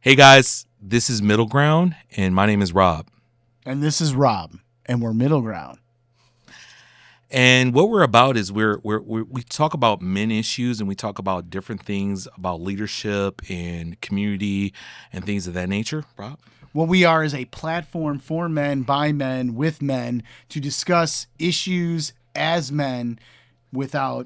Hey guys, this is Middle Ground, and my name is Rob. And this is Rob, and we're Middle Ground. And what we're about is we talk about men issues, and we talk about different things about leadership and community and things of that nature. Rob? What we are is a platform for men, by men, with men, to discuss issues as men without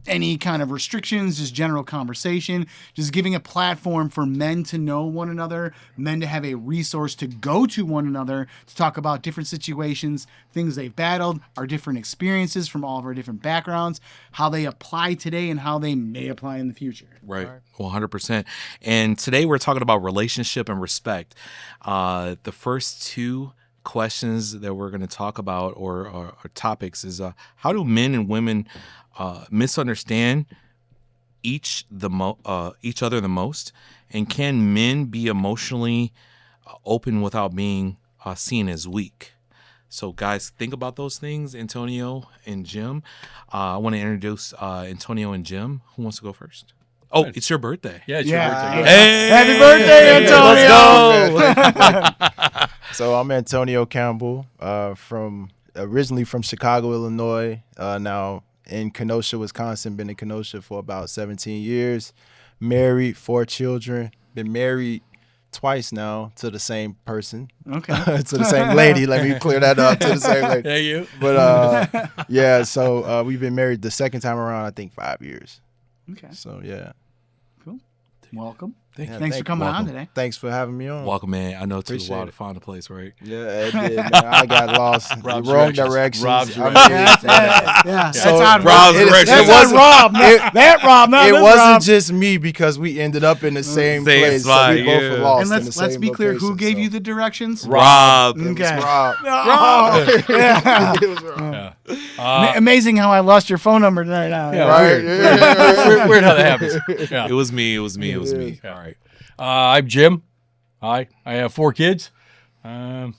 any kind of restrictions, just general conversation, just giving a platform for men to know one another, men to have a resource to go to one another to talk about different situations, things they've battled, our different experiences from all of our different backgrounds, how they apply today and how they may apply in the future. Right. 100%. And today we're talking about relationship and respect. The first two questions that we're going to talk about or topics is how do men and women misunderstand each other the most, and can men be emotionally open without being seen as weak? So guys, think about those things. Antonio and Jim. I want to introduce Antonio and Jim. Who wants to go first? Oh, it's your birthday. Yeah, it's your birthday. Hey, Happy birthday, Antonio! Let's go. So I'm Antonio Campbell, originally from Chicago, Illinois. Now in Kenosha, Wisconsin. Been in Kenosha for about 17 years. Married, 4 children. Been married twice now to the same person. Okay. To the same lady. Let me clear that up. To the same lady. Thank you. But yeah, so we've been married the second time around, I think 5 years. Okay. So yeah. Cool. Welcome. Yeah, Thanks for coming on today. Thanks for having me on. Welcome, man. I know it took a Appreciate while it. to find a place, right? Yeah, it did, man. I got lost. Rob's Wrong directions. directions. Rob's I mean, directions. Yeah. So, That's on Rob's Rob. directions. That's It on wasn't- Rob. That Rob, not It this wasn't Rob. just me because we ended up in the same Same place. spot, So we both yeah. were lost And in the let's same be clear, who location, gave so. you the directions? Rob. It was Okay. Rob. Oh, yeah. It was Rob. Yeah. Amazing how I lost your phone number right now. Yeah, Right? weird. Yeah. Weird how that happens. Yeah. It was me. It was me. It was me. All right. I'm Jim. Hi. I have 4 kids. I don't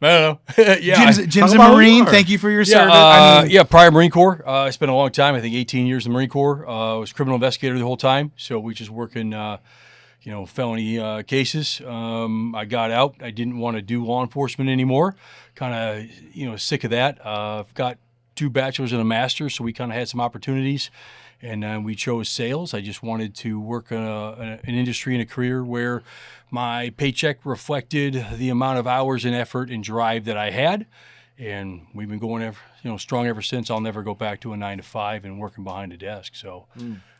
know. Yeah. Jim's Talk a about who you Marine. are. Thank you for your Yeah, service. prior Marine Corps. I spent a long time. I think 18 years in the Marine Corps. I was a criminal investigator the whole time. So we just work in, felony cases. I got out. I didn't want to do law enforcement anymore. Kind of, sick of that. I've got 2 bachelors and a master's, so we kind of had some opportunities. And we chose sales. I just wanted to work in an industry and a career where my paycheck reflected the amount of hours and effort and drive that I had. And we've been going strong ever since. I'll never go back to a 9 to 5 and working behind a desk. So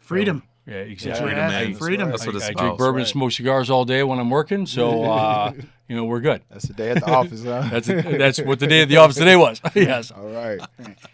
Freedom. yeah, exactly. Freedom, man. Freedom. That's what it's I about. drink bourbon and smoke cigars all day when I'm working. So we're good. That's the day at the office, huh? That's what the day at the office today was. Yes. All right.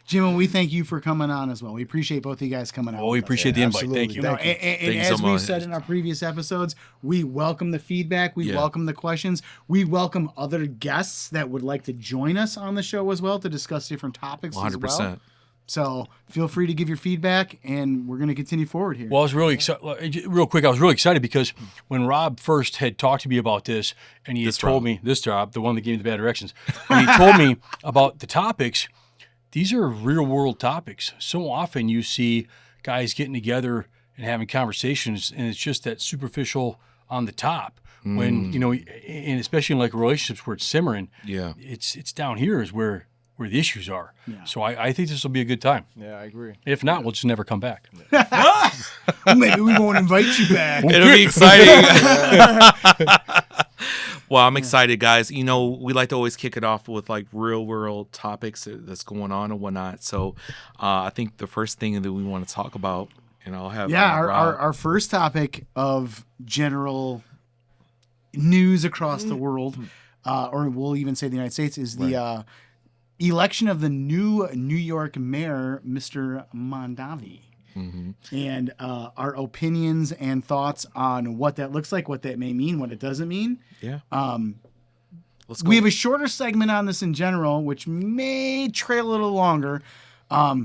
Jim, and we thank you for coming on as well. We appreciate both of you guys coming on. Well, we with us. appreciate the invite. absolutely. Thank you. You know, Thank you. and Thank you as so we've much. said in our previous episodes, we welcome the feedback. We Yeah. welcome the questions. We welcome other guests that would like to join us on the show as well to discuss different topics as 100%. well. So feel free to give your feedback, and we're going to continue forward here. Well, I was really excited. Real quick, I was really excited because when Rob first had talked to me about this, and he had told me this job, the one that gave me the bad directions, when he told me about the topics, these are real world topics. So often you see guys getting together and having conversations, and it's just that superficial on the top. When and especially in like relationships where it's simmering, Yeah. it's down here is where the issues are. Yeah. So I think this will be a good time. Yeah, I agree. If not, we'll just never come back. Maybe we won't invite you back. It'll be exciting. Well, I'm excited, guys. We like to always kick it off with like real world topics that's going on and whatnot. So I think the first thing that we want to talk about, and I'll have Rob. our first topic of general news across the world, or we'll even say the United States, is the election of the new New York mayor, Mr. Mondavi. And our opinions and thoughts on what that looks like, what that may mean, what it doesn't mean. Yeah. Let's go. We have a shorter segment on this in general, which may trail a little longer,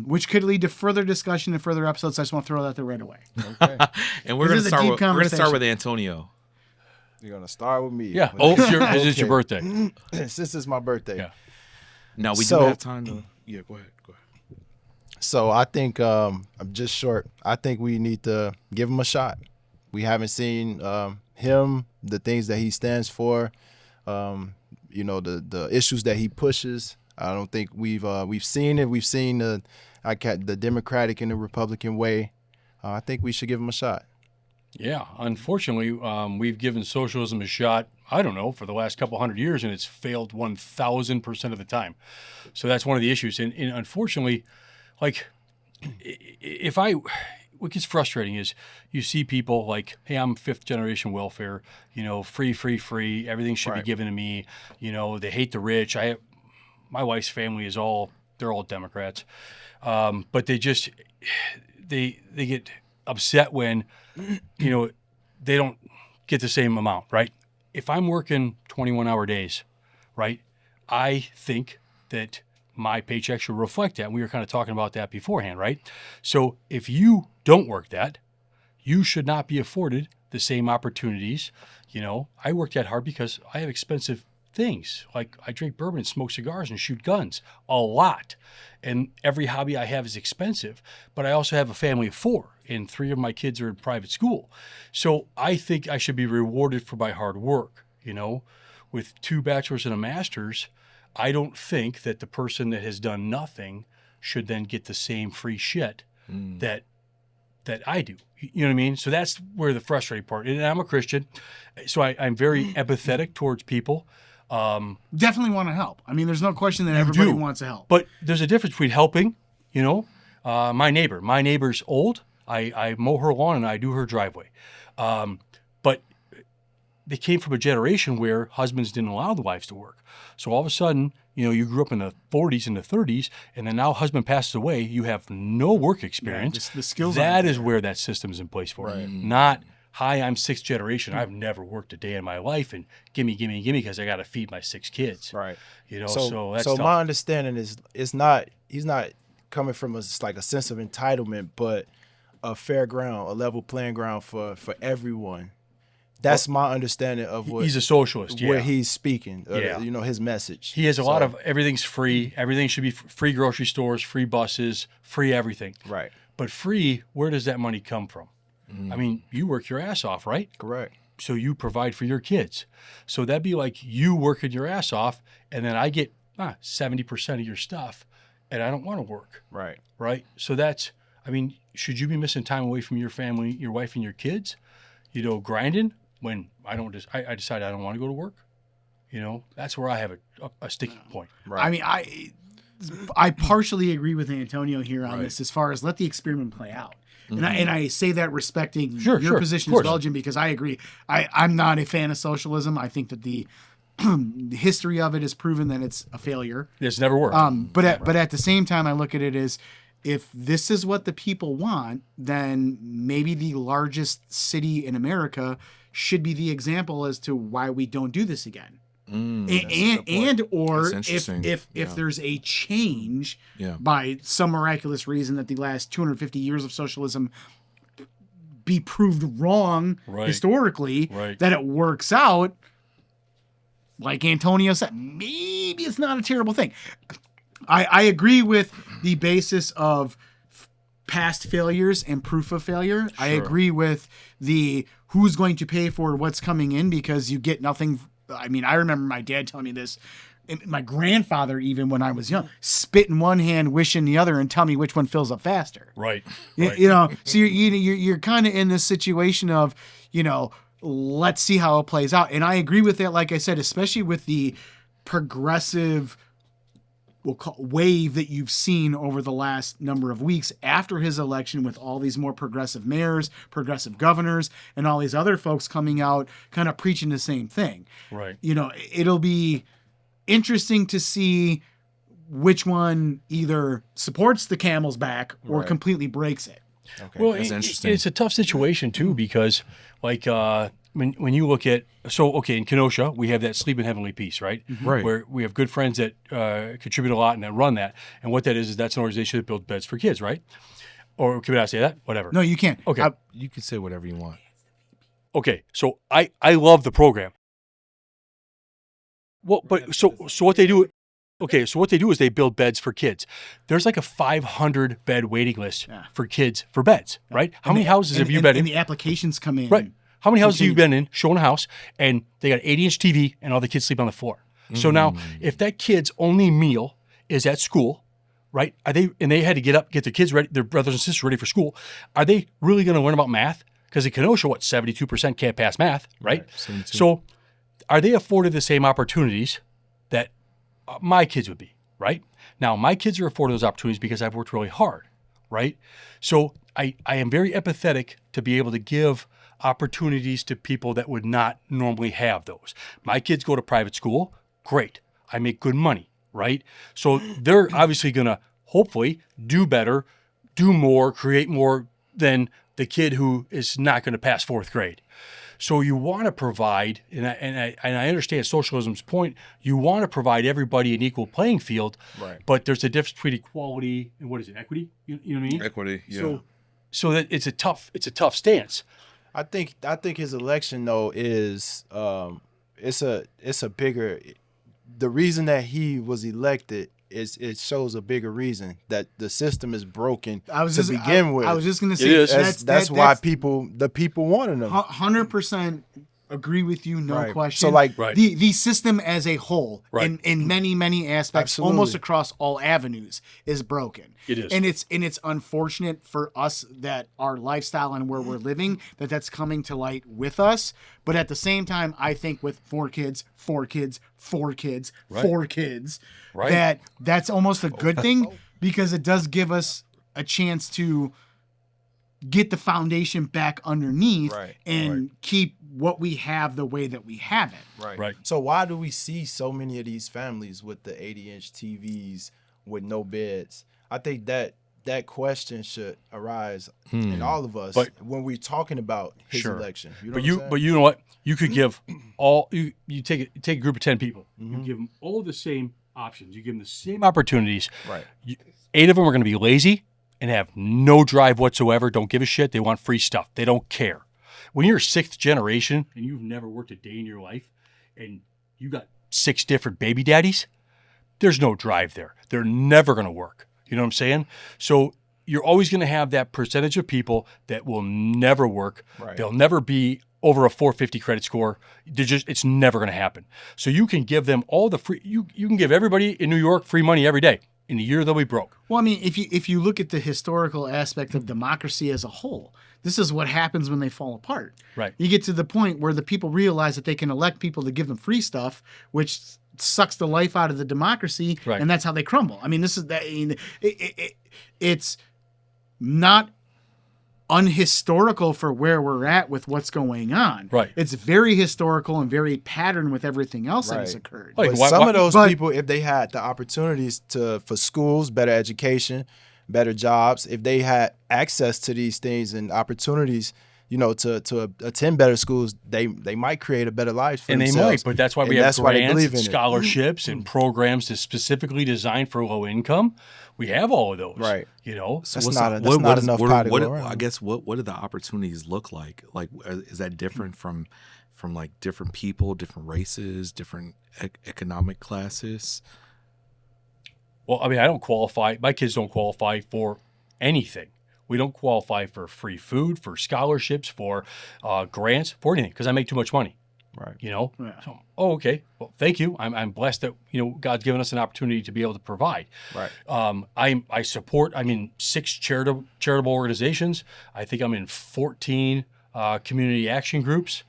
which could lead to further discussion and further episodes. So I just want to throw that there right away. Okay. And we're This going is a deep to start conversation. with Antonio. You're going to start with me. Yeah. Oh. This is your birthday. This is my birthday. Yeah. Now, we So- do have time to... Yeah, go ahead. So I think I'm just short. I think we need to give him a shot. We haven't seen him, the things that he stands for, the issues that he pushes. I don't think we've seen it. We've seen the Democratic and the Republican way. I think we should give him a shot. Yeah, unfortunately, we've given socialism a shot, I don't know, for the last couple hundred years, and it's failed 1,000% of the time. So that's one of the issues. And unfortunately, like, what gets frustrating is you see people like, hey, I'm fifth generation welfare, free, everything should be Right. given to me. They hate the rich. My wife's family they're all Democrats. But they get upset when, they don't get the same amount, right? If I'm working 21-hour days, right, I think that my paycheck should reflect that. And we were kind of talking about that beforehand, right? So if you don't work that, you should not be afforded the same opportunities. I work that hard because I have expensive things. Like I drink bourbon and smoke cigars and shoot guns a lot. And every hobby I have is expensive. But I also have a family of 4 and 3 of my kids are in private school. So I think I should be rewarded for my hard work. With 2 bachelors and a master's, I don't think that the person that has done nothing should then get the same free shit that I do. You know what I mean? So that's where the frustrating part. And I'm a Christian, so I'm very empathetic towards people. Definitely want to help. I mean, there's no question that You everybody do. wants to help. But there's a difference between helping, my neighbor's old. I mow her lawn and I do her driveway. But they came from a generation where husbands didn't allow the wives to work. So all of a sudden, you grew up in the 40s and the 30s, and then now husband passes away. You have no work experience. the skills That aren't is there. where that system is in place for. Not, hi, I'm 6th generation. I've never worked a day in my life, and gimme, because I got to feed my 6 kids. Right. So that's so tough. my understanding is he's not coming from a sense of entitlement, but a fair ground, a level playing ground for everyone. That's my understanding of what He's a socialist, where yeah. he's speaking. Yeah. His message. He has a lot of everything's free. Everything should be free grocery stores, free buses, free everything. Right. But free, where does that money come from? I mean, you work your ass off, right? Correct. So you provide for your kids. So that'd be like you working your ass off, and then I get 70% of your stuff, and I don't want to work, Right. right? So should you be missing time away from your family, your wife, and your kids, grinding when I decide I don't want to go to work? That's where I have a sticking point. Right. I mean, I partially agree with Antonio here on Right. this as far as let the experiment play out. And I say that respecting Sure, your sure, position of as well, course. Jim, because I agree. I'm not a fan of socialism. I think that the history of it has proven that it's a failure. It's never worked. But at the same time, I look at it as if this is what the people want, then maybe the largest city in America should be the example as to why we don't do this again. Or That's interesting. if there's a change Yeah. by some miraculous reason that the last 250 years of socialism be proved wrong Right. historically, Right. that it works out, like Antonio said, maybe it's not a terrible thing. I agree with the basis of past failures and proof of failure. I agree with the who's going to pay for what's coming in because you get nothing. I mean, I remember my dad telling me this, and my grandfather, even when I was young, spit in one hand, wish in the other, and tell me which one fills up faster. right. So you're kind of in this situation of, let's see how it plays out. And I agree with that, like I said, especially with the progressive wave that you've seen over the last number of weeks after his election, with all these more progressive mayors, progressive governors, and all these other folks coming out kind of preaching the same thing. Right. It'll be interesting to see which one either supports the camel's back or Right. completely breaks it. Okay. Well, That's interesting. It's a tough situation too because, like, when you look at in Kenosha we have that Sleep in Heavenly Peace, right? Right. Where we have good friends that contribute a lot and that run that, and what that is that's an organization that builds beds for kids, right? Or can I say that? Whatever. No, you can't. Okay. You can say whatever you want. Okay. So I love the program. Well, but so what they do. Okay, so what they do is they build beds for kids. There's like a 500 bed waiting list for kids for beds, right? How many houses have you been And in? the applications come in. Right. How many houses have you been in, showing a house, and they got an 80-inch TV and all the kids sleep on the floor? So now, if that kid's only meal is at school, right? And they had to get up, get their kids ready, their brothers and sisters ready for school. Are they really going to learn about math? Because in Kenosha, 72% can't pass math, right? 72. So are they afforded the same opportunities that my kids would be, right? Now, my kids are afforded those opportunities because I've worked really hard, right? So I am very empathetic to be able to give opportunities to people that would not normally have those. My kids go to private school. Great. I make good money, right? So they're obviously going to hopefully do better, do more, create more than the kid who is not going to pass fourth grade. So you want to provide, and I understand socialism's point, you want to provide everybody an equal playing field, Right. but there's a difference between equality and what is it, equity? You know what I mean? Equity, yeah. So that it's a tough stance. I think his election though is it's a bigger. The reason that he was elected is it shows a bigger reason that the system is broken to begin with. I was just going to It is. say That's why the people wanted him. 100% agree with you, no Right. question. So, like- Right. the system as a whole, Right. in many aspects, Absolutely. almost across all avenues, is broken. It is. and it's unfortunate for us that our lifestyle and where we're living that's coming to light with us. But at the same time, I think with four kids, Right. that's almost a good thing because it does give us a chance to get the foundation back underneath Right, and keep what we have the way that we have it. Right. So why do we see so many of these families with the 80-inch TVs with no beds? I think that question should arise in all of us But- when we're talking about his Sure. election. You know But what I'm saying? but you know what? You could give all you take a group of 10 people. You give them all the same options. You give them the same opportunities. Right. 8 of them are going to be lazy and have no drive whatsoever. Don't give a shit. They want free stuff. They don't care. When you're 6th generation and you've never worked a day in your life, and you got 6 different baby daddies, there's no drive there. They're never going to work. You know what I'm saying? So you're always going to have that percentage of people that will never work. Right. They'll never be over a 450 credit score. It's never going to happen. So you can give them all the free. You can give everybody in New York free money every day. In a year, they'll be broke. Well, I mean, if you look at the historical aspect of democracy as a whole, this is what happens when they fall apart. Right. You get to the point where the people realize that they can elect people to give them free stuff, which sucks the life out of the democracy, Right. and that's how they crumble. I mean, this is that. It's not unhistorical for where we're at with what's going on. Right. It's very historical and very patterned with everything else that has Right. occurred. Like, But why- some why- of those but- people, if they had the opportunities for schools, better education, better jobs, if they had access to these things and opportunities, to attend better schools, they might create a better life for And they themselves. might, but that's why we And have that's why they grants, believe and in it. scholarships, and programs that's specifically designed for low income. We have all of those. Right. You know? That's not enough pie to go around. I guess what do the opportunities look like? Like, is that different from like different people, different races, different economic classes? Well, I mean, I don't qualify. My kids don't qualify for anything. We don't qualify for free food, for scholarships, for grants, for anything because I make too much money. Right. You know. Yeah. So, okay. Well, thank you. I'm blessed that God's given us an opportunity to be able to provide. Right. I support. I'm in 6 charitable organizations. I think I'm in 14 community action groups.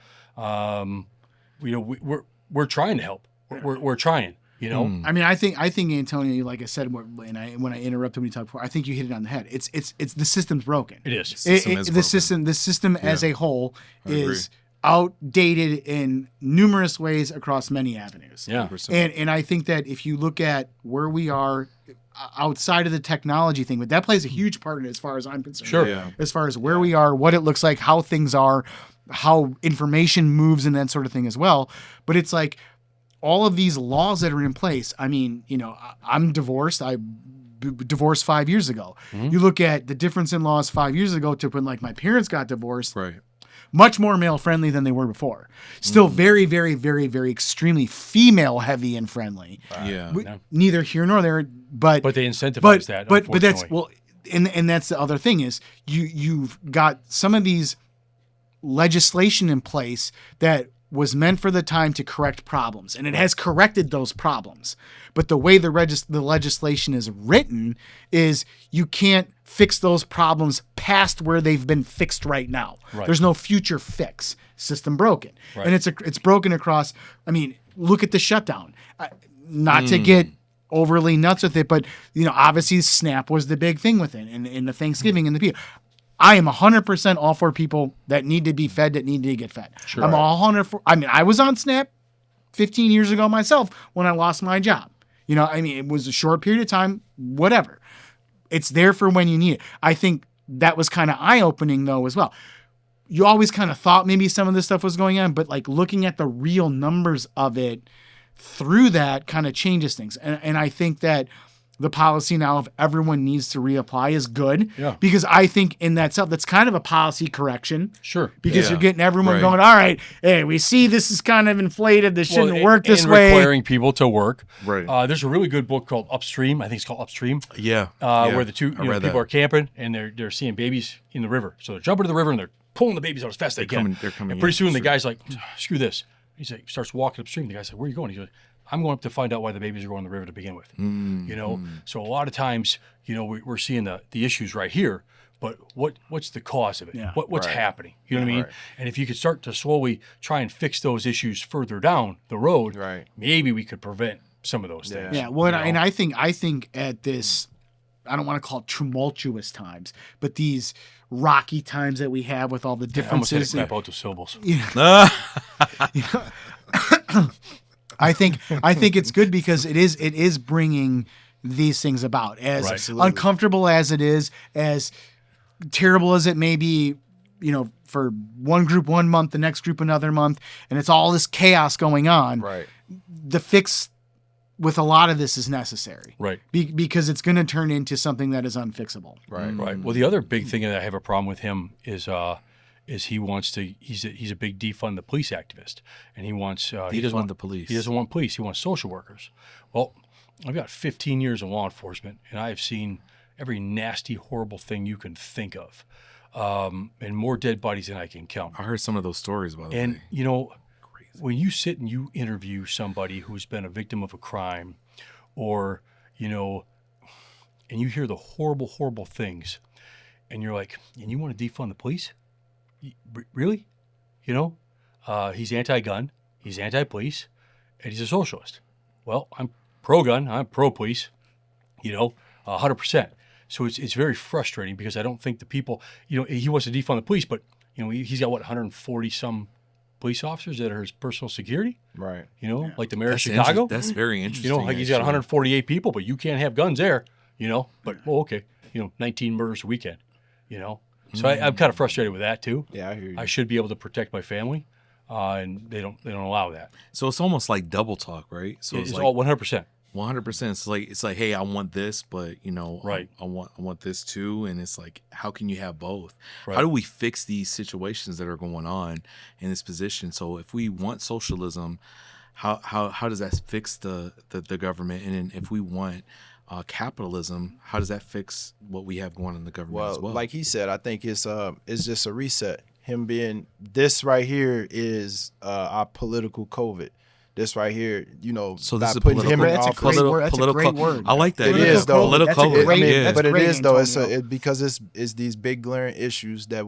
We're trying to help. We're trying. You know. I mean, I think Antonio, like I said, when I interrupted when you talked before, I think you hit it on the head. It's the system's broken. It is. The system as a whole is outdated in numerous ways across many avenues. Yeah. And I think that if you look at where we are outside of the technology thing, but that plays a huge part in it as far as I'm concerned. Sure. Yeah. As far as where we are, what it looks like, how things are, how information moves and that sort of thing as well. But it's like all of these laws that are in place. I mean, I'm divorced. I divorced 5 years ago. You look at the difference in laws 5 years ago to when like my parents got divorced. Right. Much more male friendly than they were before. Still very, very, very, very extremely female heavy and friendly. Yeah. Neither here nor there, but But they incentivize that. But that's unfortunately. and that's the other thing is you've got some of these legislation in place that was meant for the time to correct problems, and it has corrected those problems. But the way the legislation is written is you can't fix those problems past where they've been fixed right now. Right. There's no future fix. System broken, Right. and it's broken across. I mean, look at the shutdown. Not to get overly nuts with it, but obviously SNAP was the big thing with it, and the Thanksgiving and the people. I am 100% all for people that need to be fed, that need to get fed. Sure. I'm all 100 for. I mean, I was on SNAP 15 years ago myself when I lost my job. It was a short period of time. Whatever. It's there for when you need it. I think that was kind of eye-opening though as well. You always kind of thought maybe some of this stuff was going on, but like looking at the real numbers of it through that kind of changes things. And I think that the policy now of everyone needs to reapply is good. Yeah. Because I think in that self, that's kind of a policy correction. Sure. Because Yeah. you're getting everyone Right. going, all right, hey, we see this is kind of inflated. This shouldn't Well, work this and way. requiring people to work. Right. There's a really good book called Upstream. I think it's called Upstream. Yeah. Where the two I read people that. are camping and they're seeing babies in the river. So they're jumping to the river and they're pulling the babies out as fast as they can. they're coming And pretty in soon the upstream. guy's like, screw this. He starts walking upstream. The guy's like, where are you going? He goes, I'm going up to find out why the babies are going in the river to begin with. So a lot of times, we're seeing the issues right here, but what's the cause of it? Yeah. What's Right. happening? You know what I mean? Right. And if you could start to slowly try and fix those issues further down the road, Right. maybe we could prevent some of those Yeah. things. Yeah, well, you know? and I think at this, I don't want to call it tumultuous times, but these rocky times that we have with all the I almost had to differences. clap out those syllables. I think it's good because it is bringing these things about. As Right. Absolutely. uncomfortable as it is, as terrible as it may be, for one group 1 month, the next group another month, and it's all this chaos going on. Right. The fix with a lot of this is necessary. Right. Because it's going to turn into something that is unfixable. Right. Right. Well, the other big thing that I have a problem with him is he wants to. He's a big defund the police activist, and he wants he doesn't Defund want the police. He doesn't want police. He wants social workers. Well, I've got 15 years in law enforcement, and I have seen every nasty, horrible thing you can think of, and more dead bodies than I can count. I heard some of those stories, by the And way. when you sit and you interview somebody who's been a victim of a crime, or and you hear the horrible, horrible things, and you're like, and you want to defund the police? Really? He's anti-gun, he's anti-police, and he's a socialist. Well, I'm pro-gun, I'm pro-police, 100%. So it's very frustrating because I don't think the people, he wants to defund the police, but he's got 140 some police officers that are his personal security. Right. Like the mayor of That's Chicago. That's very interesting. Like he's got actually. 148 people, but you can't have guns there. But okay, 19 murders a weekend. So I'm kind of frustrated with that too. Yeah, I hear you. I should be able to protect my family, and they don't allow that. So it's almost like double talk, right? So It's it's all like 100%. 100%. It's like, hey, I want this, but Right. I want this too, and it's like, how can you have both? Right. How do we fix these situations that are going on in this position? So if we want socialism, how does that fix the government? And then if we want capitalism, how does that fix what we have going on in the government as well? Like he said, I think it's just a reset. Him being this right here is our political COVID. This right here, So by this is putting political. him in That's a office. great word. That's a political. great word. I like that. It yeah. is, though. Political. That's a great- yeah. that's But it great, is though. Antonio. Because it's these big glaring issues that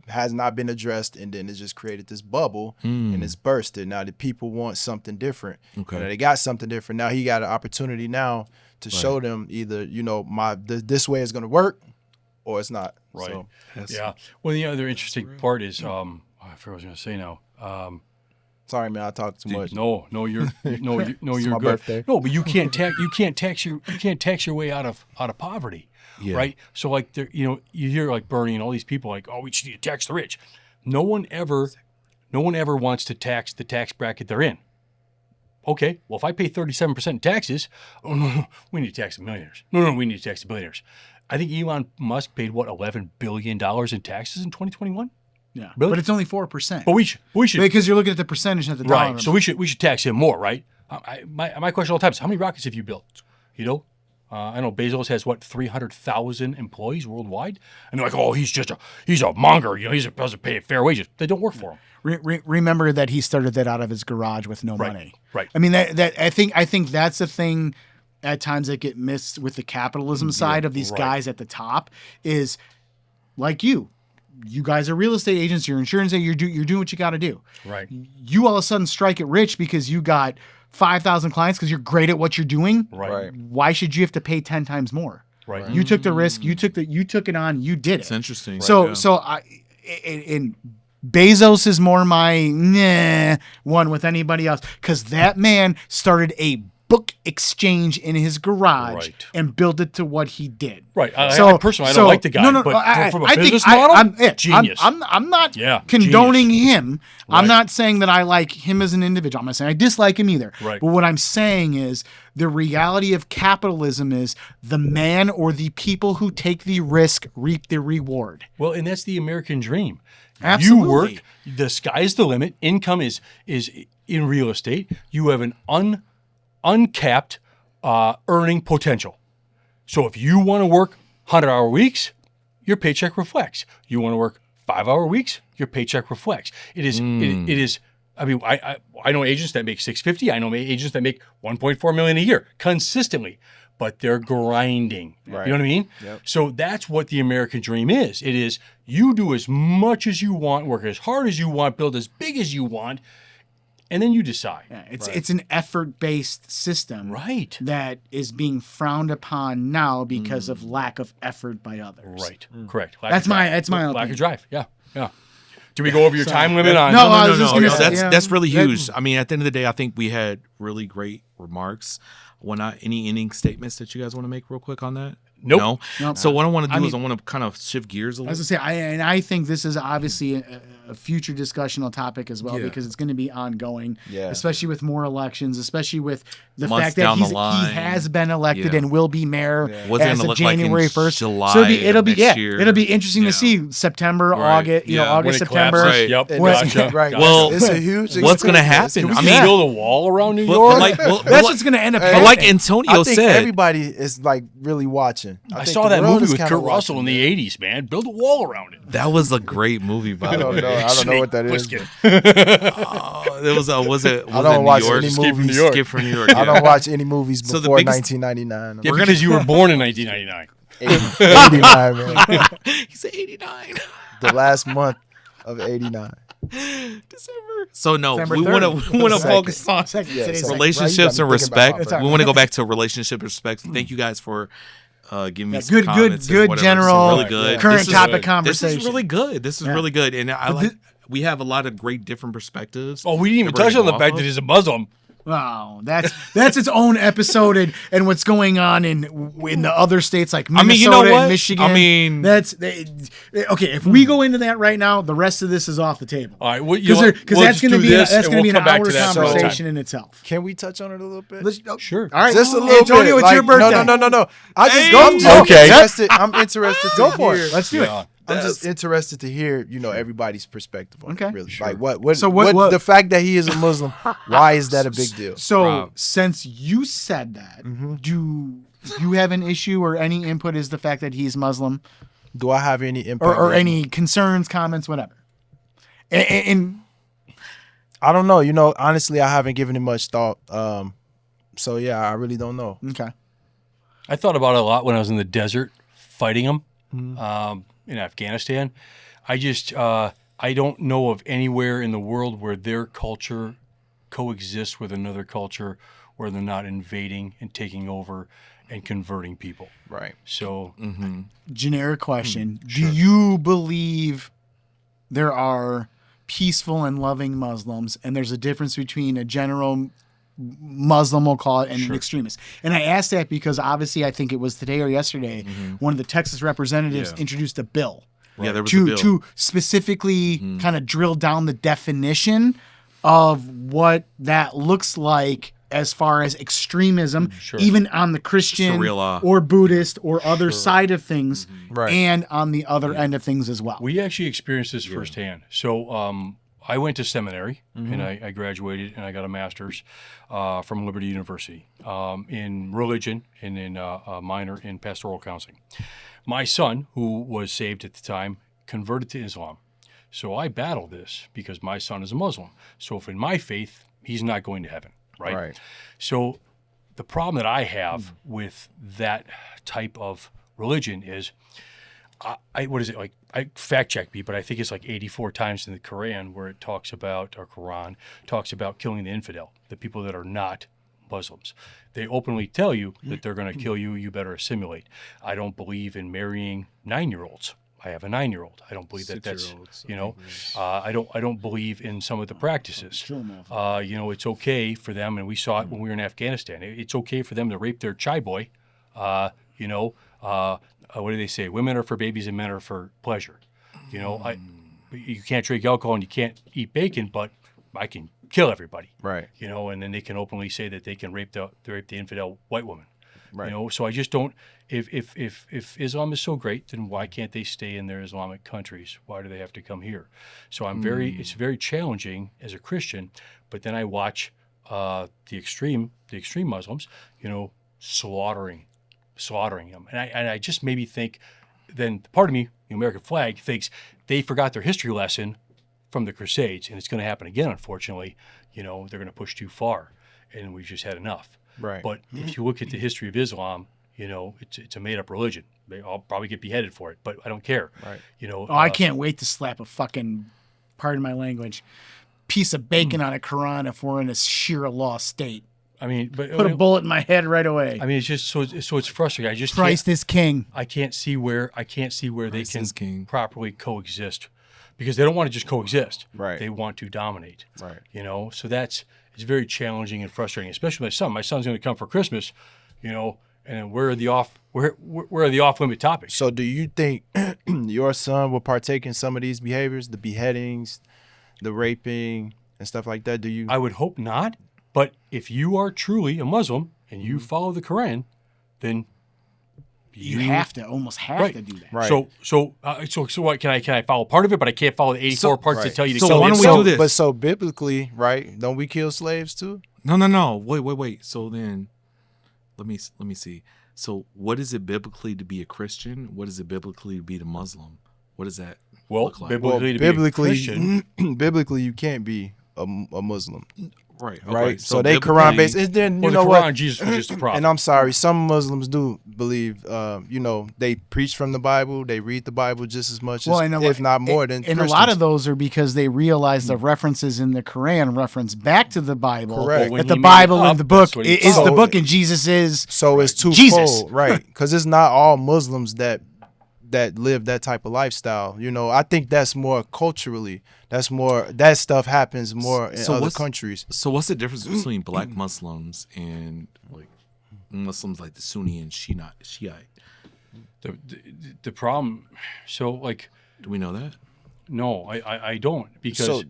has not been addressed, and then it just created this bubble and it's bursted. Now the people want something different. Okay. And they got something different. Now he got an opportunity now to show them either this way is going to work or it's not. Right. So, Yeah. Well, the other interesting part is, I forgot what I was going to say now. sorry, man, I talk too much. No, you're It's you're my good. birthday. No, but you can't tax your way out of poverty, Yeah. right? So like you hear like Bernie and all these people like, oh, we just need to tax the rich. No one ever wants to tax the tax bracket they're in. Okay, well if I pay 37% in taxes, oh no, we need to tax the millionaires. No, we need to tax the billionaires. I think Elon Musk paid $11 billion in taxes in 2021. Yeah, Really? but it's only 4%. But we should Because you're looking at the percentage at the dollar. right. So we should tax him more, right? My question all the time is, how many rockets have you built? I know Bezos has 300,000 employees worldwide, and they're like, oh, he's a monger. He doesn't pay fair wages. They don't work for him. Remember that he started that out of his garage with no money. Right. I mean, that I think that's the thing at times that get missed with the capitalism side of these guys at the top is like you guys are real estate agents, you're insurance agents, you're doing what you got to do. Right. You all of a sudden strike it rich because you got 5,000 clients because you're great at what you're doing. Right. Why should you have to pay 10 times more? Right. You took the risk. You took it on. You did it. It's interesting. So in Bezos is more my one with anybody else because that man started a book exchange in his garage and built it to what he did. Right. I personally, I don't like the guy, but from a business model, genius. I'm not genius. condoning him. I'm not saying that I like him as an individual. I'm not saying I dislike him either. Right. But what I'm saying is the reality of capitalism is the man or the people who take the risk reap the reward. Well, and that's the American dream. Absolutely. You work, the sky's the limit. Income is in real estate. You have an uncapped earning potential. So if you want to work 100-hour weeks, your paycheck reflects. You want to work 5-hour weeks, your paycheck reflects. It is. It is. I mean, I know agents that make $650. I know agents that make $1.4 million a year consistently, but they're grinding. Right. You know what I mean? Yep. So that's what the American dream is. It is you do as much as you want, work as hard as you want, build as big as you want, and then you decide. Yeah, it's an effort-based system that is being frowned upon now because of lack of effort by others. Right. Correct. That's my lack opinion. of drive. Yeah. Do we go over your time limit on? No, I was No, just gonna say, that's really huge. I mean, at the end of the day, I think we had really great remarks. Any ending statements that you guys want to make real quick on that? Nope. No. So what I want to do is I want to kind of shift gears a little. As I say, I think this is obviously a future discussional topic as well because it's going to be ongoing, especially with more elections, especially with the Months fact that down the he line. has been elected and will be mayor What's it as gonna of look like in January 1st. July So of next year? It'll be interesting to see September, August, Yeah. August, When it September. collapses. Yep. Gotcha. Right. Well, it's a huge. what's going to expense. happen? Can I we mean, build a wall around New but York? That's what's going to end up but happening. like Antonio I think said, everybody is like really watching. I think saw the that world movie is with kinda Kurt Russell in watching the '80s. Man, build a wall around it. that was a great movie. By I the don't way, know. I don't know what that is. It was was it don't watch New York? any Escape from movies. New York. Escape from New York. I don't watch any movies So the before biggest- 1999. Yeah, because you were born in 1999. 89, man. He said 89. The last month of 89. December. So no, December we 3rd. want to focus on Today's second. relationships and Right, you got me thinking respect. about We want to go back to relationship and respect. Thank you guys for giving me some good, comments and good whatever. general, This is really good. current This is- topic This conversation. is really good. This is really good, and I like. We have a lot of great different perspectives. Oh, we didn't even that we're touch gonna on the go fact off that of. he's a Muslim. Wow, that's its own episode, and what's going on in the other states like Minnesota I mean, you know what? and Michigan. I mean- okay. If we go into that right now, the rest of this is off the table. All right, well, Because that's going to be an come back hour to that some other conversation time. in itself. Can we touch on it a little bit? Sure. All right, Just a little Antonio, bit. it's your birthday. No. Hey. I'm interested to Go for hear. it. Let's do it. I'm just interested to hear, everybody's perspective on Okay. it. Really, like what? So what- the fact that he is a Muslim? Why is that a big deal? So Rob. since you said that, do you have an issue or any input is the fact that he's Muslim Do I have any impact or any concerns, comments, whatever? And I don't know. Honestly, I haven't given it much thought. So yeah, I really don't know. okay. I thought about it a lot when I was in the desert fighting them in Afghanistan. I just I don't know of anywhere in the world where their culture coexists with another culture where they're not invading and taking over and converting people. Right. So Generic question. Do you believe there are peaceful and loving Muslims and there's a difference between a general Muslim, we'll call it, and an extremist? And I asked that because obviously I think it was today or yesterday, one of the Texas representatives introduced a bill Yeah, there was a bill. to specifically kind of drill down the definition of what that looks like as far as extremism, even on the Christian Sharia. or Buddhist or other side of things, Right. and on the other end of things as well. we actually experienced this firsthand. So I went to seminary and I graduated and I got a master's from Liberty University in religion and in a minor in pastoral counseling. My son, who was saved at the time, converted to Islam. So I battle this because my son is a Muslim. So if in my faith, he's not going to heaven, right? Right. So the problem that I have with that type of religion is, what is it like? I fact check me, but I think it's like 84 times in the Quran where it talks about, or Quran talks about killing the infidel, the people that are not Muslims. They openly tell you that they're going to kill you. You better assimilate. I don't believe in marrying 9-year-olds. I have a 9-year-old. I don't believe that's, 6-year-olds, you know, I don't believe in some of the practices. You know, it's okay for them, and we saw it when we were in Afghanistan. It's okay for them to rape their chai boy. You know, what do they say? Women are for babies and men are for pleasure. You know, you can't drink alcohol and you can't eat bacon, but I can kill everybody. Right. You know, and then they can openly say that they can rape the infidel white woman. Right. You know, so I just don't. If Islam is so great, then why can't they stay in their Islamic countries? Why do they have to come here? So it's very challenging as a Christian. But then I watch the extreme Muslims, you know, slaughtering them, and I just maybe think, then part of me, the American flag, thinks they forgot their history lesson from the Crusades, and it's going to happen again. Unfortunately, you know, they're going to push too far, and we've just had enough. Right. But if you look at the history of Islam, you know, it's a made-up religion. I'll probably get beheaded for it, but I don't care. Right. You know. Oh, I can't wait to slap a fucking, pardon my language, piece of bacon on a Quran if we're in a sheer law state. I mean, but Put a bullet in my head right away. I mean, it's just so it's frustrating. I just Christ is king. I can't see where they Christ is can king. properly coexist, because they don't want to just coexist. Right. They want to dominate. Right. You know, so it's very challenging and frustrating, especially my son. My son's going to come for Christmas, you know, and where are the off limit topics? So do you think your son will partake in some of these behaviors, the beheadings, the raping, and stuff like that? Do you? I would hope not. But if you are truly a Muslim and you follow the Quran, then You almost have Right. to do that. Right. So what, can I follow part of it, but I can't follow the 84 parts right. that tell you to So kill why the don't we infidel? do this? But so biblically, right? Don't we kill slaves too? No. Wait. So then, let me see. So what is it biblically to be a Christian? What is it biblically to be a Muslim? What does that Well, look like? biblically, to be a Christian, biblically, you can't be a Muslim, Right. Okay. right? So they biblically- Quran based. And then you well, know the Quran, what? Jesus was just a prophet. And I'm sorry, some Muslims do believe, you know, they preach from the Bible, they read the Bible just as much, if not more than And Christians. a lot of those are because they realize the references in the Quran reference back to the Bible. Correct. When That the he made Bible it and up, the book that's what he is thought. the book, and Jesus is. So it's twofold, Jesus. right? Because it's not all Muslims that live that type of lifestyle. You know, I think that's more culturally. That stuff happens more in other countries. So what's the difference between black Muslims and like Muslims like the Sunni and Shiite? the problem, so like, Do we know that? no, I don't, because So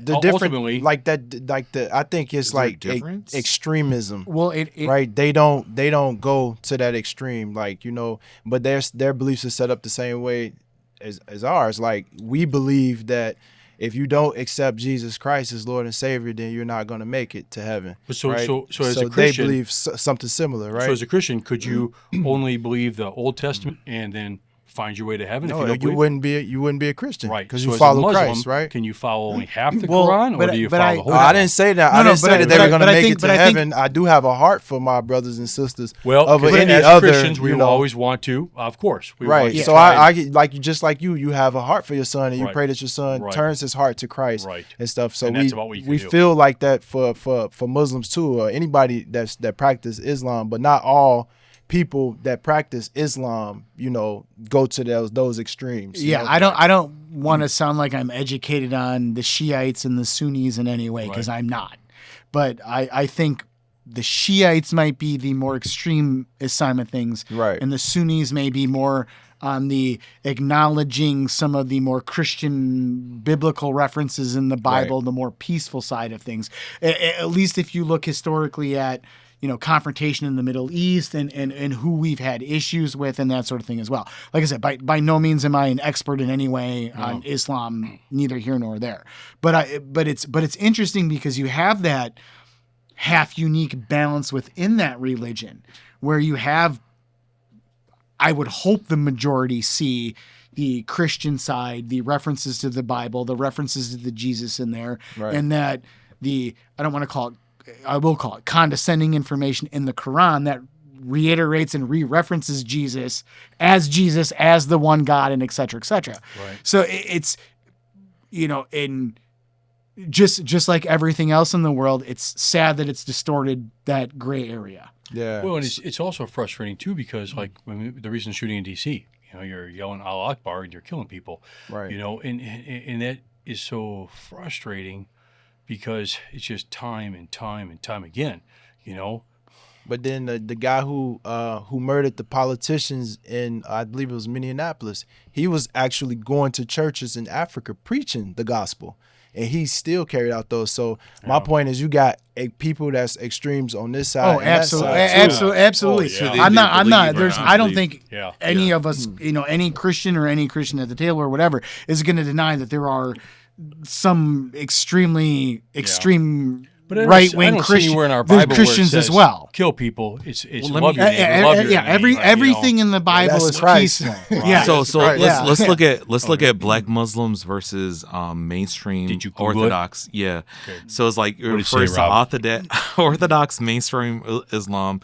the ultimately- different, like that, like the, I think it's Is there a like difference? extremism. Well, Right, they don't go to that extreme, like, you know, but their beliefs are set up the same way as ours. Like, we believe that if you don't accept Jesus Christ as Lord and Savior, then you're not going to make it to heaven. But so- right? so as a they Christian- believe something similar, right? So as a Christian, could you only believe the Old Testament and then find your way to heaven? No, if you you don't wouldn't be a Christian, right? Because So you as a follow Muslim, Christ, right? Can you follow only half the Well, Quran, or but- do you but follow I- the whole? Oh, I Quran? didn't say that. No, I no, didn't say but- that they but were I- going to but I make think- it to but I think- heaven. I do have a heart for my brothers and sisters. Well, of but any as other, Christians, we you will know, always want to, of course. We right. want to So try- you have a heart for your son, and you Right. pray that your son Right. turns his heart to Christ, Right. and stuff. So And that's about what you can we do. feel like that for Muslims too, or anybody that practice Islam, but not all people that practice Islam, you know, go to those extremes. you Yeah, know? I don't want to sound like I'm educated on the Shiites and the Sunnis in any way, because Right. I'm not. But I think the Shiites might be the more extreme side of things, Right. and the Sunnis may be more on the acknowledging some of the more Christian biblical references in the Bible, the more peaceful side of things. At least if you look historically at, confrontation in the Middle East and who we've had issues with and that sort of thing as well. Like I said, by no means am I an expert in any way on Islam, neither here nor there. But it's interesting because you have that half unique balance within that religion where you have, I would hope the majority see the Christian side, the references to the Bible, the references to the Jesus in there, and that I will call it condescending information in the Quran that reiterates and re-references Jesus as the one God, and et cetera, et cetera. Right. So it's, in just like everything else in the world, it's sad that it's distorted that gray area. Yeah. Well, and it's also frustrating too because the recent shooting in D.C., you're yelling Allah Akbar and you're killing people, Right. And that is so frustrating because it's just time and time and time again, But then the guy who murdered the politicians in, I believe it was Minneapolis, he was actually going to churches in Africa preaching the gospel, and he still carried out those. So my point is, you got people that's extremes on this side. Oh, and that absolutely, side, too. absolutely. Oh, yeah. They I'm not. believe or There's. not I don't believe. think any of us, any Christian or any Christian at the table or whatever, is going to deny that there are some extreme But I right don't wing see Christian. anywhere in our There's Bible Christians where it says, as well. kill people. It's let love me- your neighbor, love your enemy, everything in the Bible that's is Christ. peaceful. Right. Yeah. So Right. let's Yeah. look at black Muslims versus mainstream Did you Google it? Orthodox. Yeah. So it's like it What'd it say, refers to Rob? Orthodox mainstream Islam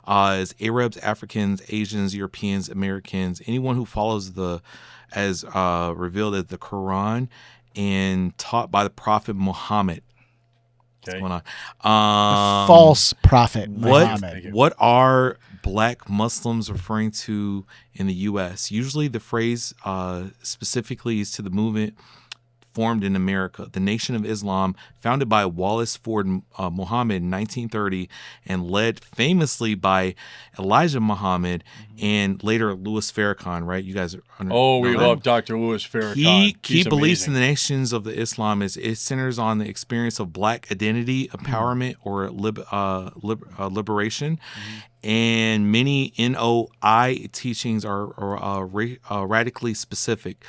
as Arabs, Africans, Asians, Europeans, Americans, anyone who follows as revealed as the Quran and taught by the Prophet Muhammad. Okay. What's going on? False prophet Muhammad. Thank you. What are black Muslims referring to in the U.S.? Usually the phrase specifically is to the movement formed in America, the Nation of Islam, founded by Wallace Ford Muhammad in 1930 and led famously by Elijah Muhammad and later Louis Farrakhan, right? You guys are We know that? love Dr. Louis Farrakhan. Key He's beliefs in amazing. the nations of the Islam is it centers on the experience of black identity, empowerment, or liberation. And many NOI teachings are radically specific.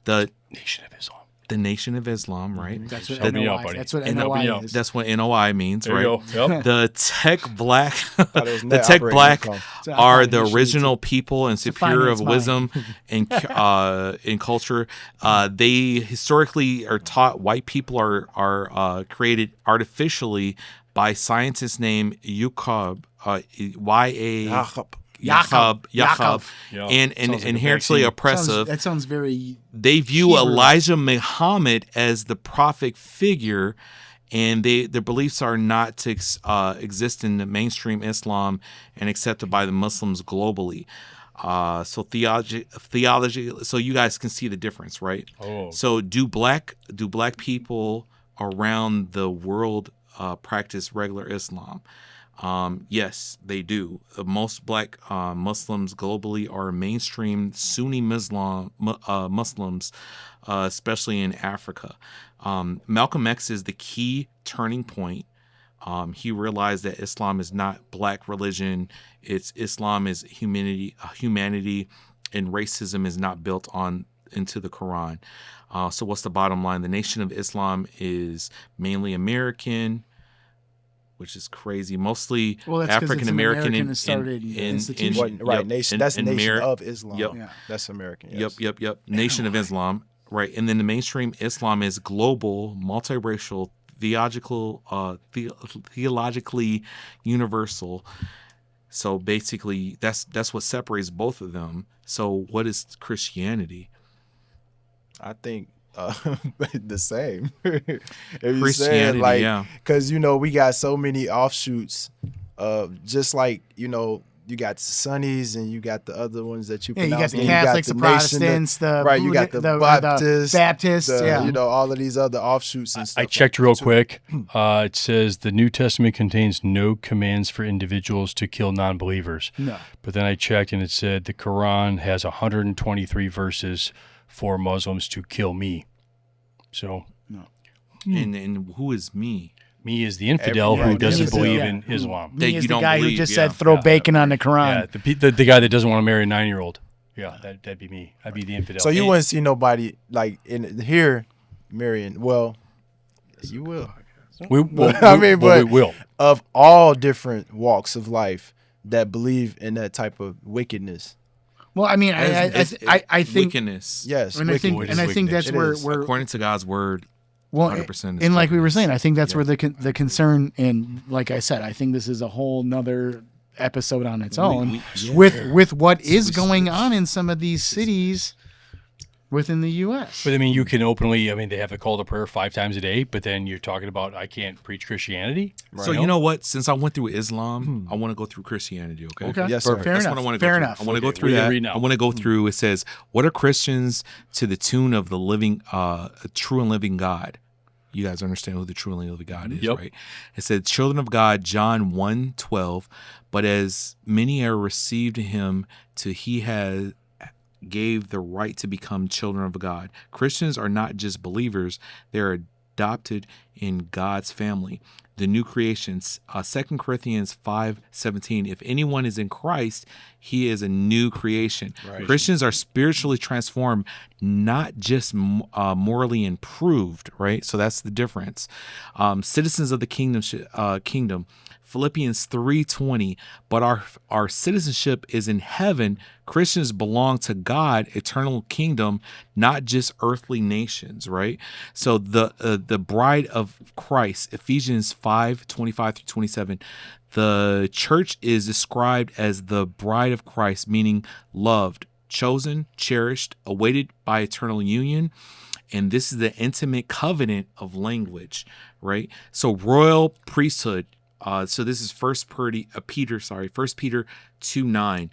The Nation of Islam. the Nation of Islam, right? That's what Help me out, NOI. buddy. That's what And help me NOI out. is. That's what NOI means, There right? you go. Yep. The tech black, Thought it was the net tech operating black income. So I are thought the initially original people and superior of finance wisdom and in culture. They historically are taught white people are created artificially by scientists named Jacob, Jacob. Jacob, Yeah. and Sounds like a inherently vaccine. oppressive. That sounds very. They view Hebrew. Elijah Muhammad as the prophet figure, and their beliefs are not to exist in the mainstream Islam and accepted by the Muslims globally. So theology. So you guys can see the difference, right? Oh. So do black people around the world practice regular Islam? Yes, they do. Most black Muslims globally are mainstream Sunni Muslims, especially in Africa. Malcolm X is the key turning point. He realized that Islam is not black religion. Islam is humanity, and racism is not built into the Quran. So what's the bottom line? The Nation of Islam is mainly American, which is crazy. Mostly Well, that's 'cause it's African an American American-started institution. Right, nation. That's Nation of Islam. Yep. Yeah. That's American. Yes. Yep. Nation of Islam, right? And then the mainstream Islam is global, multiracial, theologically universal. So basically, that's what separates both of them. So what is Christianity? I think the same. If you Christianity, said yeah. because we got so many offshoots, just like you got the Sunnis and you got the other ones that you Yeah, you got pronounce. the and Catholics, the Nation, Protestants, the right. You got Buddha- the Baptists, Baptists. you know, all of these other offshoots and stuff. I checked like real that, too. quick. It says the New Testament contains no commands for individuals to kill non-believers. No. But then I checked and it said the Quran has 123 verses for Muslims to kill me. So And who is me? me is the infidel Every- who right, doesn't me is the- believe yeah. in Islam. That Me you is the don't guy who believe, just yeah. said throw Yeah. bacon on the Quran. Yeah, the guy that doesn't want to marry a 9-year-old. Yeah, that'd be me. I'd be the infidel. So you And- wouldn't see nobody like in here marrying. Well, you will. we but will. of all different walks of life that believe in that type of wickedness. Well, I mean, I think, wickedness. Yes, and I think, wickedness. and I think that's It where is. According to God's word, well, 100% is and like we were wickedness. saying, I think that's where the concern, and like I said, I think this is a whole nother episode on its own with what is going on in some of these cities within the U.S. But I mean, you can openly. I mean, they have the call to prayer 5 times a day. But then you're talking about I can't preach Christianity. So you know what? Since I went through Islam, I want to go through Christianity. Okay. Okay. Yes, sir. Fair That's enough. what I want to go Fair through. enough. I want to go Okay, through we that. agree now. I want to go through. It says, "What are Christians to the tune of the living, true and living God?" You guys understand who the true and living God is, Yep. right? It said, "Children of God," John 1:12. But as many are received him, to he has gave the right to become children of God. Christians are not just believers; they are adopted in God's family. The new creations, 2 Corinthians 5:17. If anyone is in Christ, he is a new creation. Right. Christians are spiritually transformed, not just morally improved, right? So that's the difference. Citizens of the kingdom. Philippians 3:20, but our citizenship is in heaven. Christians belong to God, eternal kingdom, not just earthly nations, right? So the bride of Christ, Ephesians 5:25-27, the church is described as the bride of Christ, meaning loved, chosen, cherished, awaited by eternal union. And this is the intimate covenant of language, right? So royal priesthood. So this is First Peter 2:9.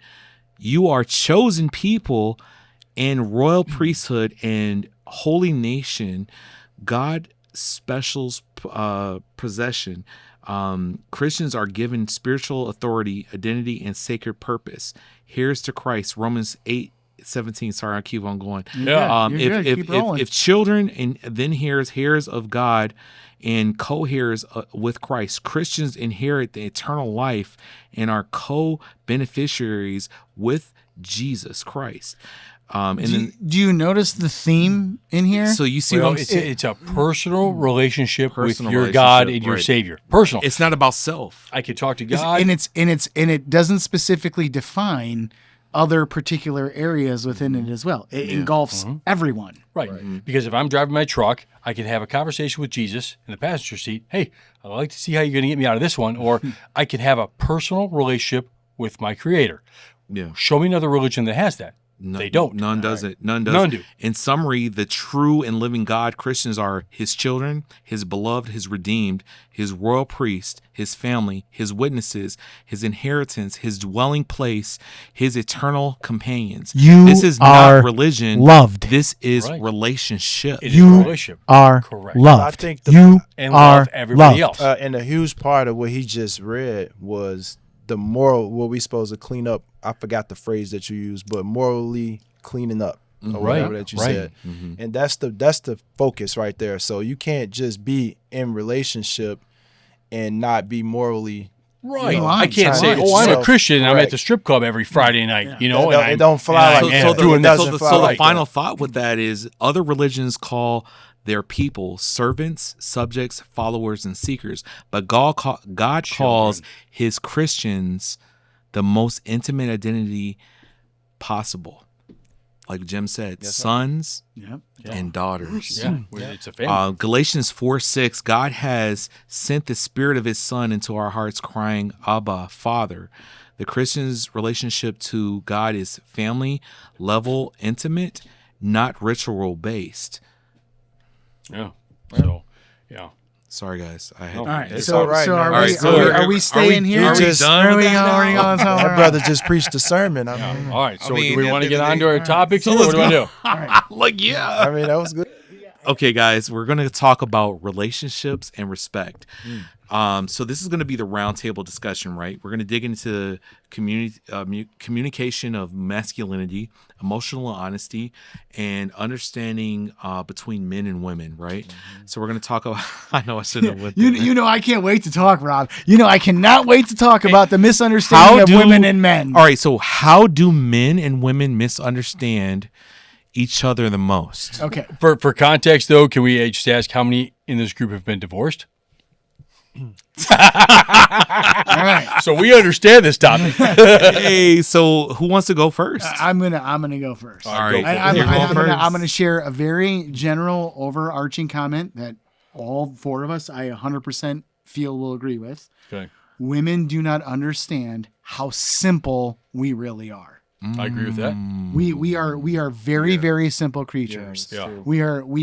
You are chosen people and royal priesthood and holy nation, God specials possession. Christians are given spiritual authority, identity, and sacred purpose. Here's to Christ. Romans 8:17. Sorry, I keep on going. Yeah. You're good. Keep rolling. If children and then heirs of God and co-heirs with Christ, Christians inherit the eternal life and are co-beneficiaries with Jesus Christ. Do you notice the theme in here? So you see Well, what I'm saying? it's a personal relationship Personal with your God relationship, and your right. Savior. Personal. It's not about self. I could talk to God. and it doesn't specifically define other particular areas within it as well. It engulfs everyone. Right. Because if I'm driving my truck, I can have a conversation with Jesus in the passenger seat. Hey, I'd like to see how you're going to get me out of this one. Or I can have a personal relationship with my Creator. Yeah. Show me another religion that has that. They don't. None does it. None does. None do. In summary, the true and living God, Christians are his children, his beloved, his redeemed, his royal priest, his family, his witnesses, his inheritance, his dwelling place, his eternal companions. You This is are not religion. loved. This is Right. relationship. It is a You relationship. are Correct. loved. I think you And are love everybody loved. else. and a huge part of what he just read was the moral, what we supposed to clean up. I forgot the phrase that you used, but morally cleaning up or whatever that you right. said. And that's the focus right there. So you can't just be in relationship and not be morally. Right. No, I can't say, right. oh, I'm a So, Christian and I'm at correct. the strip club every Friday night, you know, That and it don't fly and like I that. am doing It this. doesn't fly So the like final that. thought with that is other religions call their people servants, subjects, followers, and seekers. But God calls his Christians the most intimate identity possible. Like Jim said, sons Yep. and daughters. Yeah, it's a family. Galatians 4:6, God has sent the spirit of his son into our hearts, crying, Abba, Father. The Christian's relationship to God is family level, intimate, not ritual based. Yeah. So, yeah. Sorry, guys. I had No. All right. It's So, all right, so man. are All we, right, so are we staying here? Are we just- done Where with we that going? Where we now? going? All That right. brother just preached a sermon. I mean, All right. So mean, do we at want the to get end of on the to our day- topics? So Or what let's do we go. do? Like, yeah. I mean, that was good. Okay, guys, we're going to talk about relationships and respect. So this is going to be the roundtable discussion, right? We're going to dig into communication of masculinity, emotional honesty, and understanding between men and women, right? So we're going to talk about. I know I shouldn't have went there. You know, I can't wait to talk, Rob. You know, I cannot wait to talk about the misunderstanding of women and men. All right, so how do men and women misunderstand each other the most? Okay. For context, though, can we just ask how many in this group have been divorced? All right. So we understand this topic. Hey, so who wants to go first? I'm gonna go first. All right, I'm you're going first. gonna share a very general, overarching comment that all four of us, I 100% feel will agree with. Okay. Women do not understand how simple we really are. I agree with that. We are very very simple creatures. Yeah. We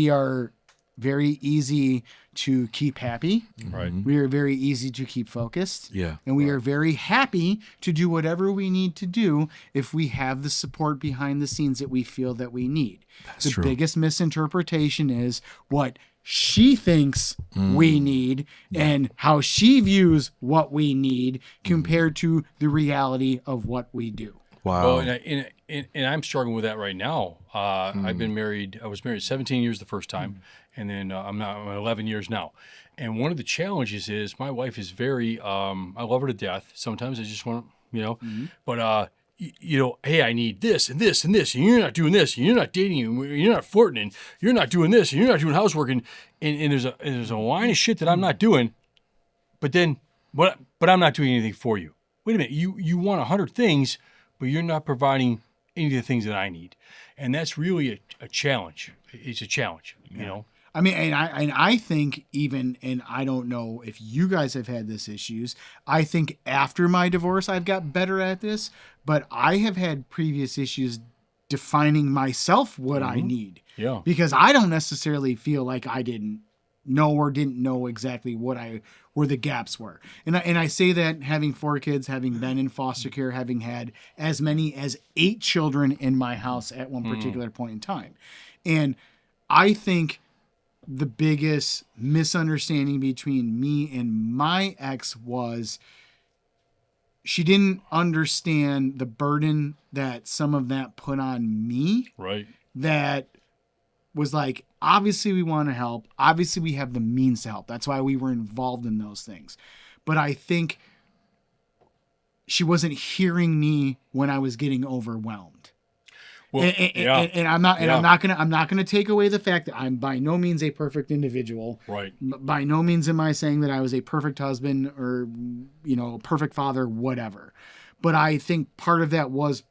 are very easy to keep happy. Right. We are very easy to keep focused. Yeah. And we are very happy to do whatever we need to do if we have the support behind the scenes that we feel that we need. The true. biggest misinterpretation is what she thinks we need and how she views what we need compared to the reality of what we do. Wow. Well, and I'm struggling with that right now. I've been married. I was married 17 years the first time, and then I'm 11 years now. And one of the challenges is my wife is very. I love her to death. Sometimes I just want but hey, I need this and this and this, and you're not doing this, and you're not dating, and you're not flirting, and you're not doing this, and you're not doing housework, and there's a line of shit that I'm not doing. But I'm not doing anything for you. Wait a minute, you want 100 things, but you're not providing any of the things that I need. And that's really a challenge. It's a challenge, you know? I mean, and I think even, and I don't know if you guys have had this issues. I think after my divorce, I've got better at this, but I have had previous issues defining myself what I need. Yeah. Because I don't necessarily feel like I didn't know exactly where the gaps were. And I say that having 4 kids, having been in foster care, having had as many as 8 children in my house at one particular point in time. And I think the biggest misunderstanding between me and my ex was she didn't understand the burden that some of that put on me. Right. That was like, obviously we want to help. Obviously we have the means to help. That's why we were involved in those things. But I think she wasn't hearing me when I was getting overwhelmed. Well, And I'm not gonna take away the fact that I'm by no means a perfect individual. Right. By no means am I saying that I was a perfect husband or perfect father, whatever. But I think part of that was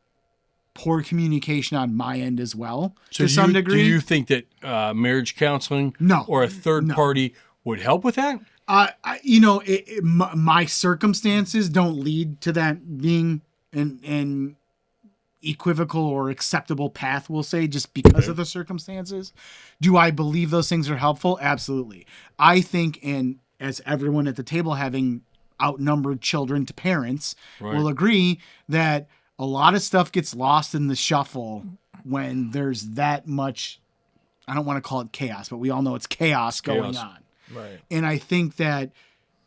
poor communication on my end as well, So to some degree. Do you think that marriage counseling No. or a third party would help with that? My circumstances don't lead to that being an equivocal or acceptable path, we'll say, just because of the circumstances. Do I believe those things are helpful? Absolutely. I think, and as everyone at the table having outnumbered children to parents will agree, that a lot of stuff gets lost in the shuffle when there's that much, I don't want to call it chaos, but we all know it's chaos going on. Right. And I think that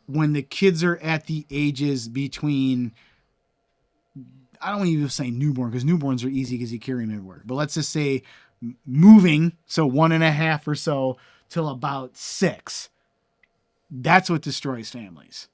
when the kids are at the ages between, I don't even say newborn, because newborns are easy because you carry them everywhere. But let's just say moving, so 1.5 or so till about 6. That's what destroys families.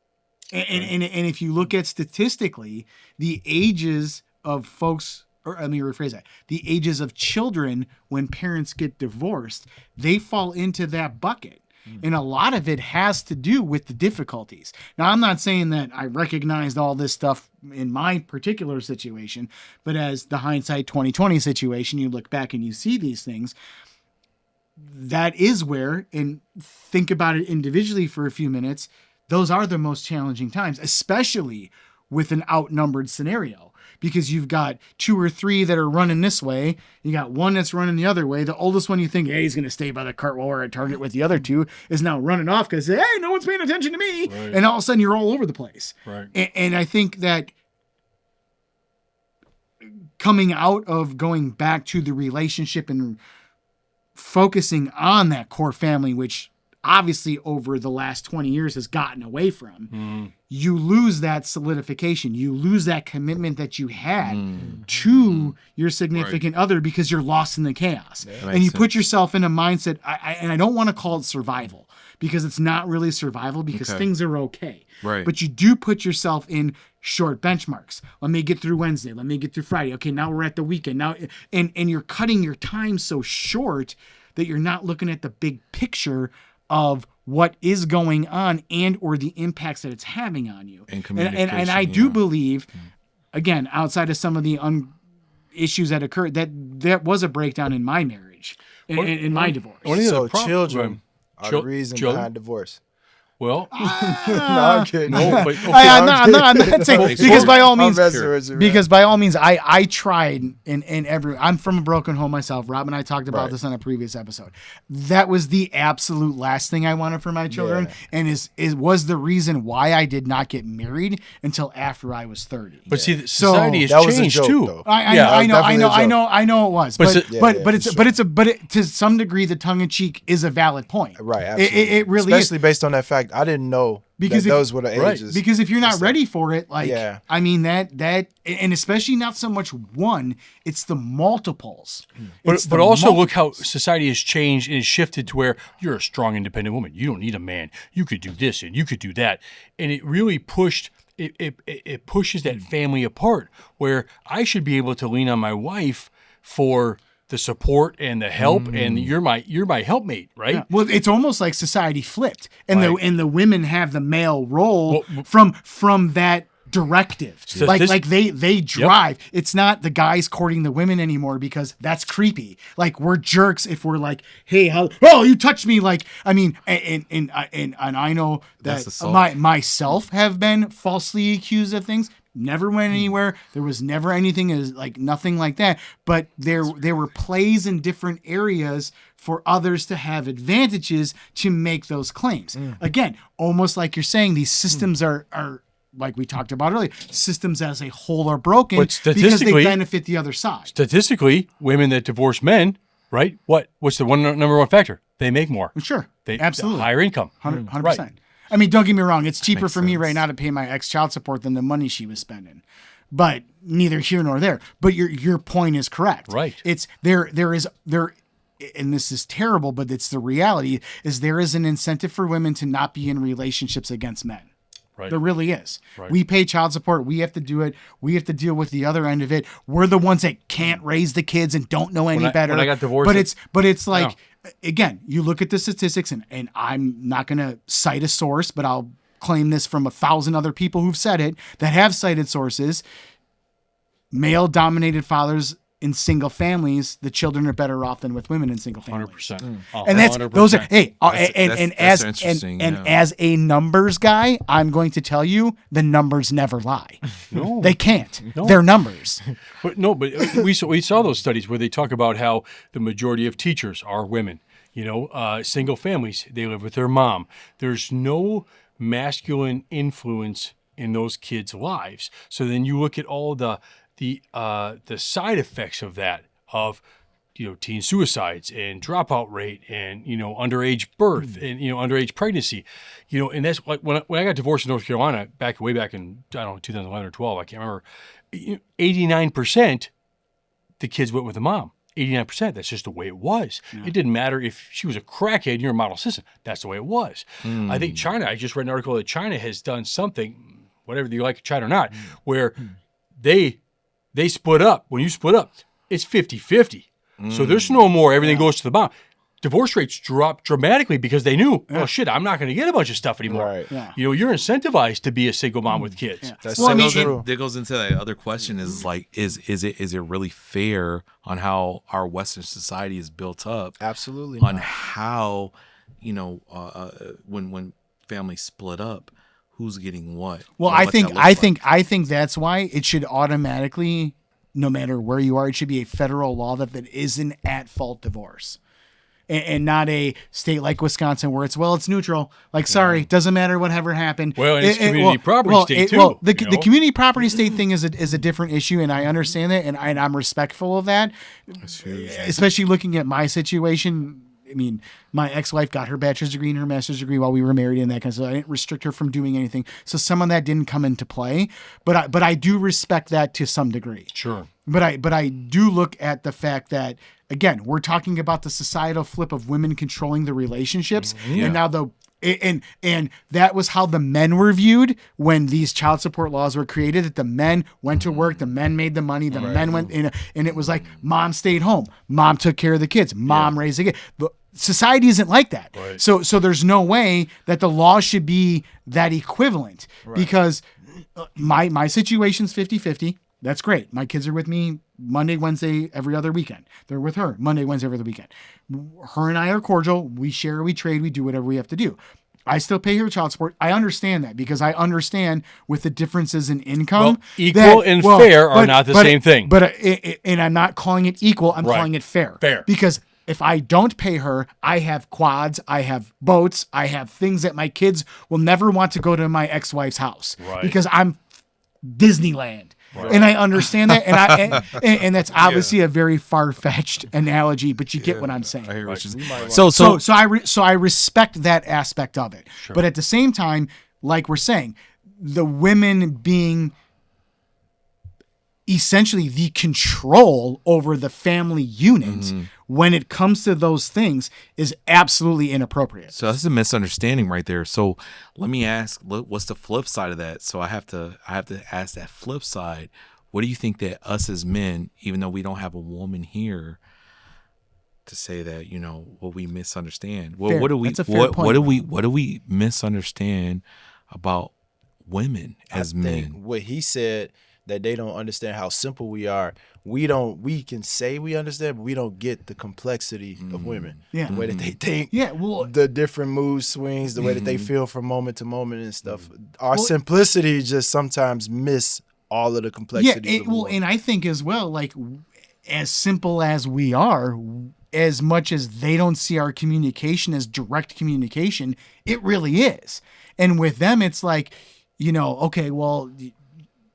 And if you look at statistically, the ages of folks, or let me rephrase that, the ages of children when parents get divorced, they fall into that bucket. And a lot of it has to do with the difficulties. Now, I'm not saying that I recognized all this stuff in my particular situation, but as the hindsight 2020 situation, you look back and you see these things. That is where, and think about it individually for a few minutes, those are the most challenging times, especially with an outnumbered scenario. because you've got 2 or 3 that are running this way. You got one that's running the other way. The oldest one you think, hey, he's going to stay by the cart while we're at Target with the other 2 is now running off because, hey, no one's paying attention to me. Right. And all of a sudden you're all over the place. Right. And I think that coming out of going back to the relationship and focusing on that core family, which obviously over the last 20 years has gotten away from, you lose that solidification. You lose that commitment that you had to your significant other because you're lost in the chaos. And you put yourself in a mindset, and I don't want to call it survival because it's not really survival because things are okay. Right. But you do put yourself in short benchmarks. Let me get through Wednesday. Let me get through Friday. Okay, now we're at the weekend. Now, and you're cutting your time so short that you're not looking at the big picture of what is going on and or the impacts that it's having on you. And I do believe, again, outside of some of the issues that occurred, that was a breakdown in my marriage, in my divorce. So children are the reason behind divorce. Well, No, I'm kidding. no, but I'm not saying because by all means, I'm I tried I'm from a broken home myself. Rob and I talked about this on a previous episode. That was the absolute last thing I wanted for my children, and was the reason why I did not get married until after I was 30. But see, society has changed too. Though. I know it was, but to some degree, the tongue in cheek is a valid point. Right, absolutely. It really especially is. based on that fact. I didn't know because those were the ages. Because if you're not ready for it, I mean that, and especially not so much one, it's the multiples. But also look how society has changed and shifted to where you're a strong, independent woman. You don't need a man. You could do this and you could do that, and it really pushed. It pushes that family apart. Where I should be able to lean on my wife for the support and the help, and you're my helpmate, right? Yeah. Well, it's almost like society flipped, and the women have the male role from that directive. Like they drive. Yep. It's not the guys courting the women anymore because that's creepy. Like we're jerks if we're like, hey, you touched me. Like I mean, and I know that myself have been falsely accused of things. Never went anywhere. There was never anything nothing like that. But there were plays in different areas for others to have advantages to make those claims. Again, almost like you're saying, these systems are like we talked about earlier. Systems as a whole are broken because they benefit the other side. Statistically, women that divorce men, right? What's the number one factor? They make more. Sure, absolutely, higher income, 100%. Right. I mean, don't get me wrong. It's cheaper for me right now to pay my ex child support than the money she was spending. But neither here nor there. But your point is correct. Right. It's there, and this is terrible, but it's the reality, is there is an incentive for women to not be in relationships against men. Right. There really is. Right. We pay child support. We have to do it. We have to deal with the other end of it. We're the ones that can't raise the kids and don't know any better. When I got divorced, but it's like, again, you look at the statistics, and I'm not going to cite a source, but I'll claim this from 1,000 other people who've said it that have cited sources. Male-dominated fathers in single families, the children are better off than with women in single families. 100%. And that's 100%. those are as a numbers guy, I'm going to tell you the numbers never lie. No, they can't. No. They're numbers. But we saw those studies where they talk about how the majority of teachers are women. Single families, they live with their mom. There's no masculine influence in those kids' lives. So then you look at all the side effects of that, of teen suicides and dropout rate and underage birth and underage pregnancy, and that's like when I got divorced in North Carolina way back in 2011 or 12, I can't remember. 89% the kids went with the mom. 89%. That's just the way it was. Yeah. It didn't matter if she was a crackhead and you're a model citizen. That's the way it was. I think China. I just read an article that China has done something, whatever you like China or not, where they split up. When you split up, it's 50-50. So there's no more everything goes to the mom. Divorce rates dropped dramatically because they knew, oh shit, I'm not going to get a bunch of stuff anymore. Right. Yeah. You're incentivized to be a single mom with kids. Yeah. That's that goes into that other question is like, is it really fair on how our Western society is built up? Absolutely. On how, when families split up, who's getting what. Well, and I what think that looks like. I think that's why it should automatically, no matter where you are, it should be a federal law that is an at-fault divorce. And not a state like Wisconsin where it's neutral. Like, sorry, doesn't matter whatever happened. Well, and it's community property state, too, Well, the you know? community property state thing is a different issue, and I understand that, and I'm respectful of that. That's huge. Especially looking at my situation. I mean, my ex-wife got her bachelor's degree and her master's degree while we were married and that kind of stuff. I didn't restrict her from doing anything. So some of that didn't come into play, but I do respect that to some degree. Sure. But I do look at the fact that, again, we're talking about the societal flip of women controlling the relationships, and now and that was how the men were viewed when these child support laws were created. That the men went to work, the men made the money, the men went in, and it was like mom stayed home, mom took care of the kids, mom raised the kids. But society isn't like that. Right. So there's no way that the law should be that equivalent because my situation's 50-50. That's great. My kids are with me Monday, Wednesday, every other weekend. They're with her Monday, Wednesday, every other weekend. Her and I are cordial. We share, we trade, we do whatever we have to do. I still pay her child support. I understand that because I understand with the differences in income. Well, equal and fair are not the same thing. But and I'm not calling it equal. I'm Right. calling it fair. Fair. Because if I don't pay her, I have quads, I have boats, I have things that my kids will never want to go to my ex-wife's house Right. because I'm Disneyland. And I understand that, and that's obviously a very far-fetched analogy, but you get what I'm saying. I hear what you're saying. So I respect that aspect of it, but at the same time, like we're saying, the women being essentially the control over the family unit when it comes to those things is absolutely inappropriate. So that's a misunderstanding right there. So let me ask, what's the flip side of that? So I have to ask that flip side. What do you think that us as men, even though we don't have a woman here to say that, what we misunderstand? Well, Fair. what do we That's a fair point. what do we misunderstand about women as I think men? what he said, that they don't understand how simple we are. We can say we understand, but we don't get the complexity of women. Yeah. The way that they think. Yeah, well- the different mood swings, the way that they feel from moment to moment and stuff. Our simplicity just sometimes miss all of the complexity. And I think as well, like as simple as we are, as much as they don't see our communication as direct communication, it really is. And with them, it's like, okay, well,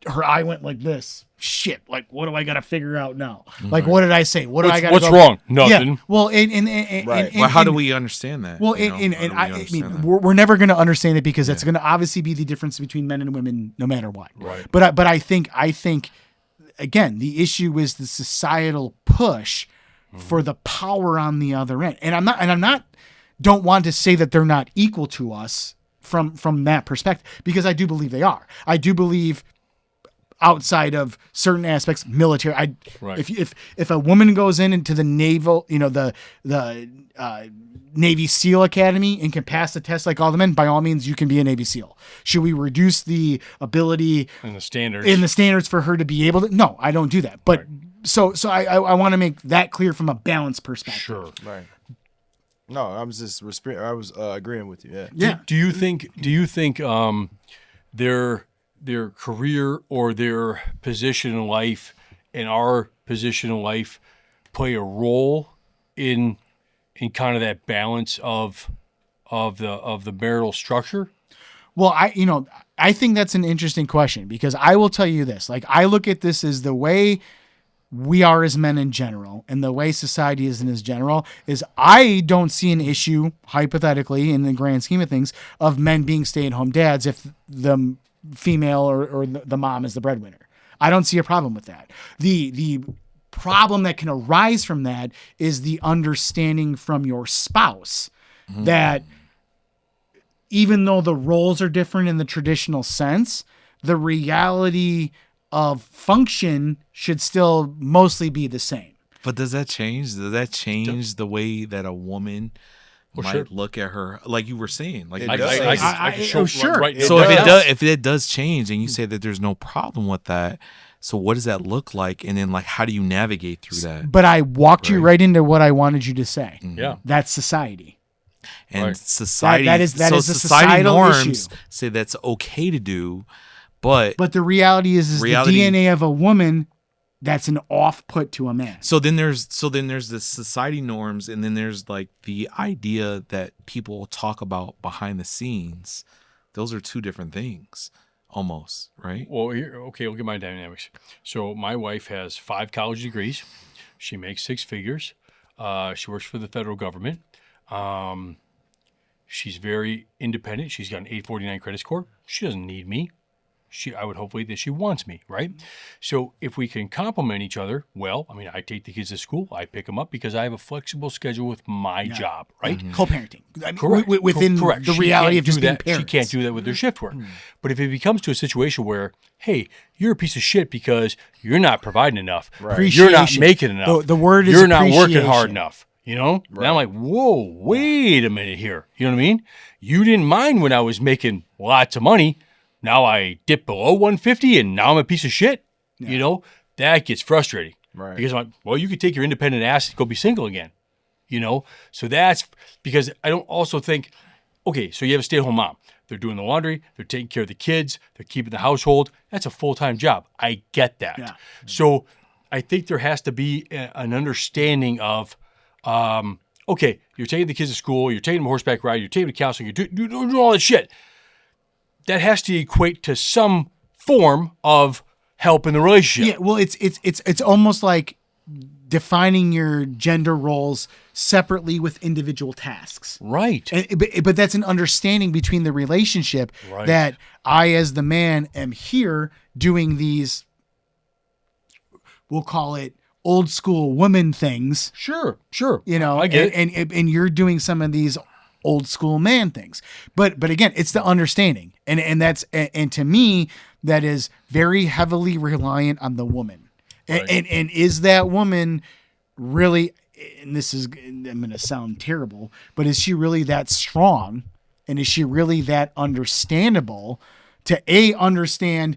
her eye went like this. Shit, like what do I got to figure out now? Like what did I say? What do I got? What's wrong? Nothing. Yeah. Well, Right. Well, how do we understand that? Well, How do we I understand mean, that? we're never going to understand it because that's going to obviously be the difference between men and women, no matter what. Right. But I think again, the issue is the societal push for the power on the other end, and I'm not don't want to say that they're not equal to us from that perspective because I do believe they are. I do believe. Outside of certain aspects, military. Right. If a woman goes into the naval, the Navy SEAL Academy and can pass the test like all the men, by all means, you can be a Navy SEAL. Should we reduce the ability And the standards. for her to be able to? No, I don't do that. But so I want to make that clear from a balance perspective. Sure. Right. No, I was just agreeing with you. Yeah. Yeah. Do you think their career or their position in life and our position in life play a role in kind of that balance of the marital structure? Well, I think that's an interesting question because I will tell you this. Like, I look at this as the way we are as men in general and the way society is in as general is I don't see an issue, hypothetically, in the grand scheme of things, of men being stay-at-home dads if the female or the mom is the breadwinner. I don't see a problem with that. The problem that can arise from that is the understanding from your spouse that even though the roles are different in the traditional sense, the reality of function should still mostly be the same. But does that change? Does that change the way that a woman might look at her, like you were saying? Like I can show sure. right. so if it does change, and you say that there's no problem with that, so what does that look like? And then like how do you navigate through that? But I walked you right into what I wanted you to say. Yeah. That's society. and Right. society That is a society societal norms issue. say that's okay to do, but But the reality is Reality- the DNA of a woman, that's an off put to a man. so then there's the society norms, and then there's like the idea that people talk about behind the scenes. Those are two different things, almost, right? Well, okay, look at my dynamics. So my wife has 5 college degrees. She makes 6 figures. She works for the federal government. She's very independent. She's got an 849 credit score. She doesn't need me. I would hopefully that she wants me, right? So if we can complement each other, well, I mean, I take the kids to school, I pick them up because I have a flexible schedule with my job, right? Co-parenting. I mean, Correct. Within Correct. the She reality can't of just do being that. parents. She can't do that with their shift work. But if it becomes to a situation where, hey, you're a piece of shit because you're not providing enough, you're not Appreciation. making enough, The word is you're not working hard appreciation. enough, you know? And I'm like, whoa, wait a minute here. You know what I mean? You didn't mind when I was making lots of money. Now I dip below 150 and now I'm a piece of shit. You know, that gets frustrating. Right. Because I'm like, well, you could take your independent ass and go be single again. You know? So that's because I don't also think, okay, so you have a stay-at-home mom. They're doing the laundry, they're taking care of the kids, they're keeping the household. That's a full-time job. I get that. Yeah. So I think there has to be an understanding of, okay, you're taking the kids to school, you're taking them a horseback ride, you're taking them to counseling, you're doing all that shit. That has to equate to some form of help in the relationship. Yeah, well, it's almost like defining your gender roles separately with individual tasks. Right. But that's an understanding between the relationship Right. that I, as the man, am here doing these, we'll call it old school woman things, Sure. you know, I get it. and you're doing some of these old school man things. But again, it's the understanding. And that's, and to me, that is very heavily reliant on the woman. Right. And is that woman really, and this is, I'm going to sound terrible, but is she really that strong? And is she really that understandable to understand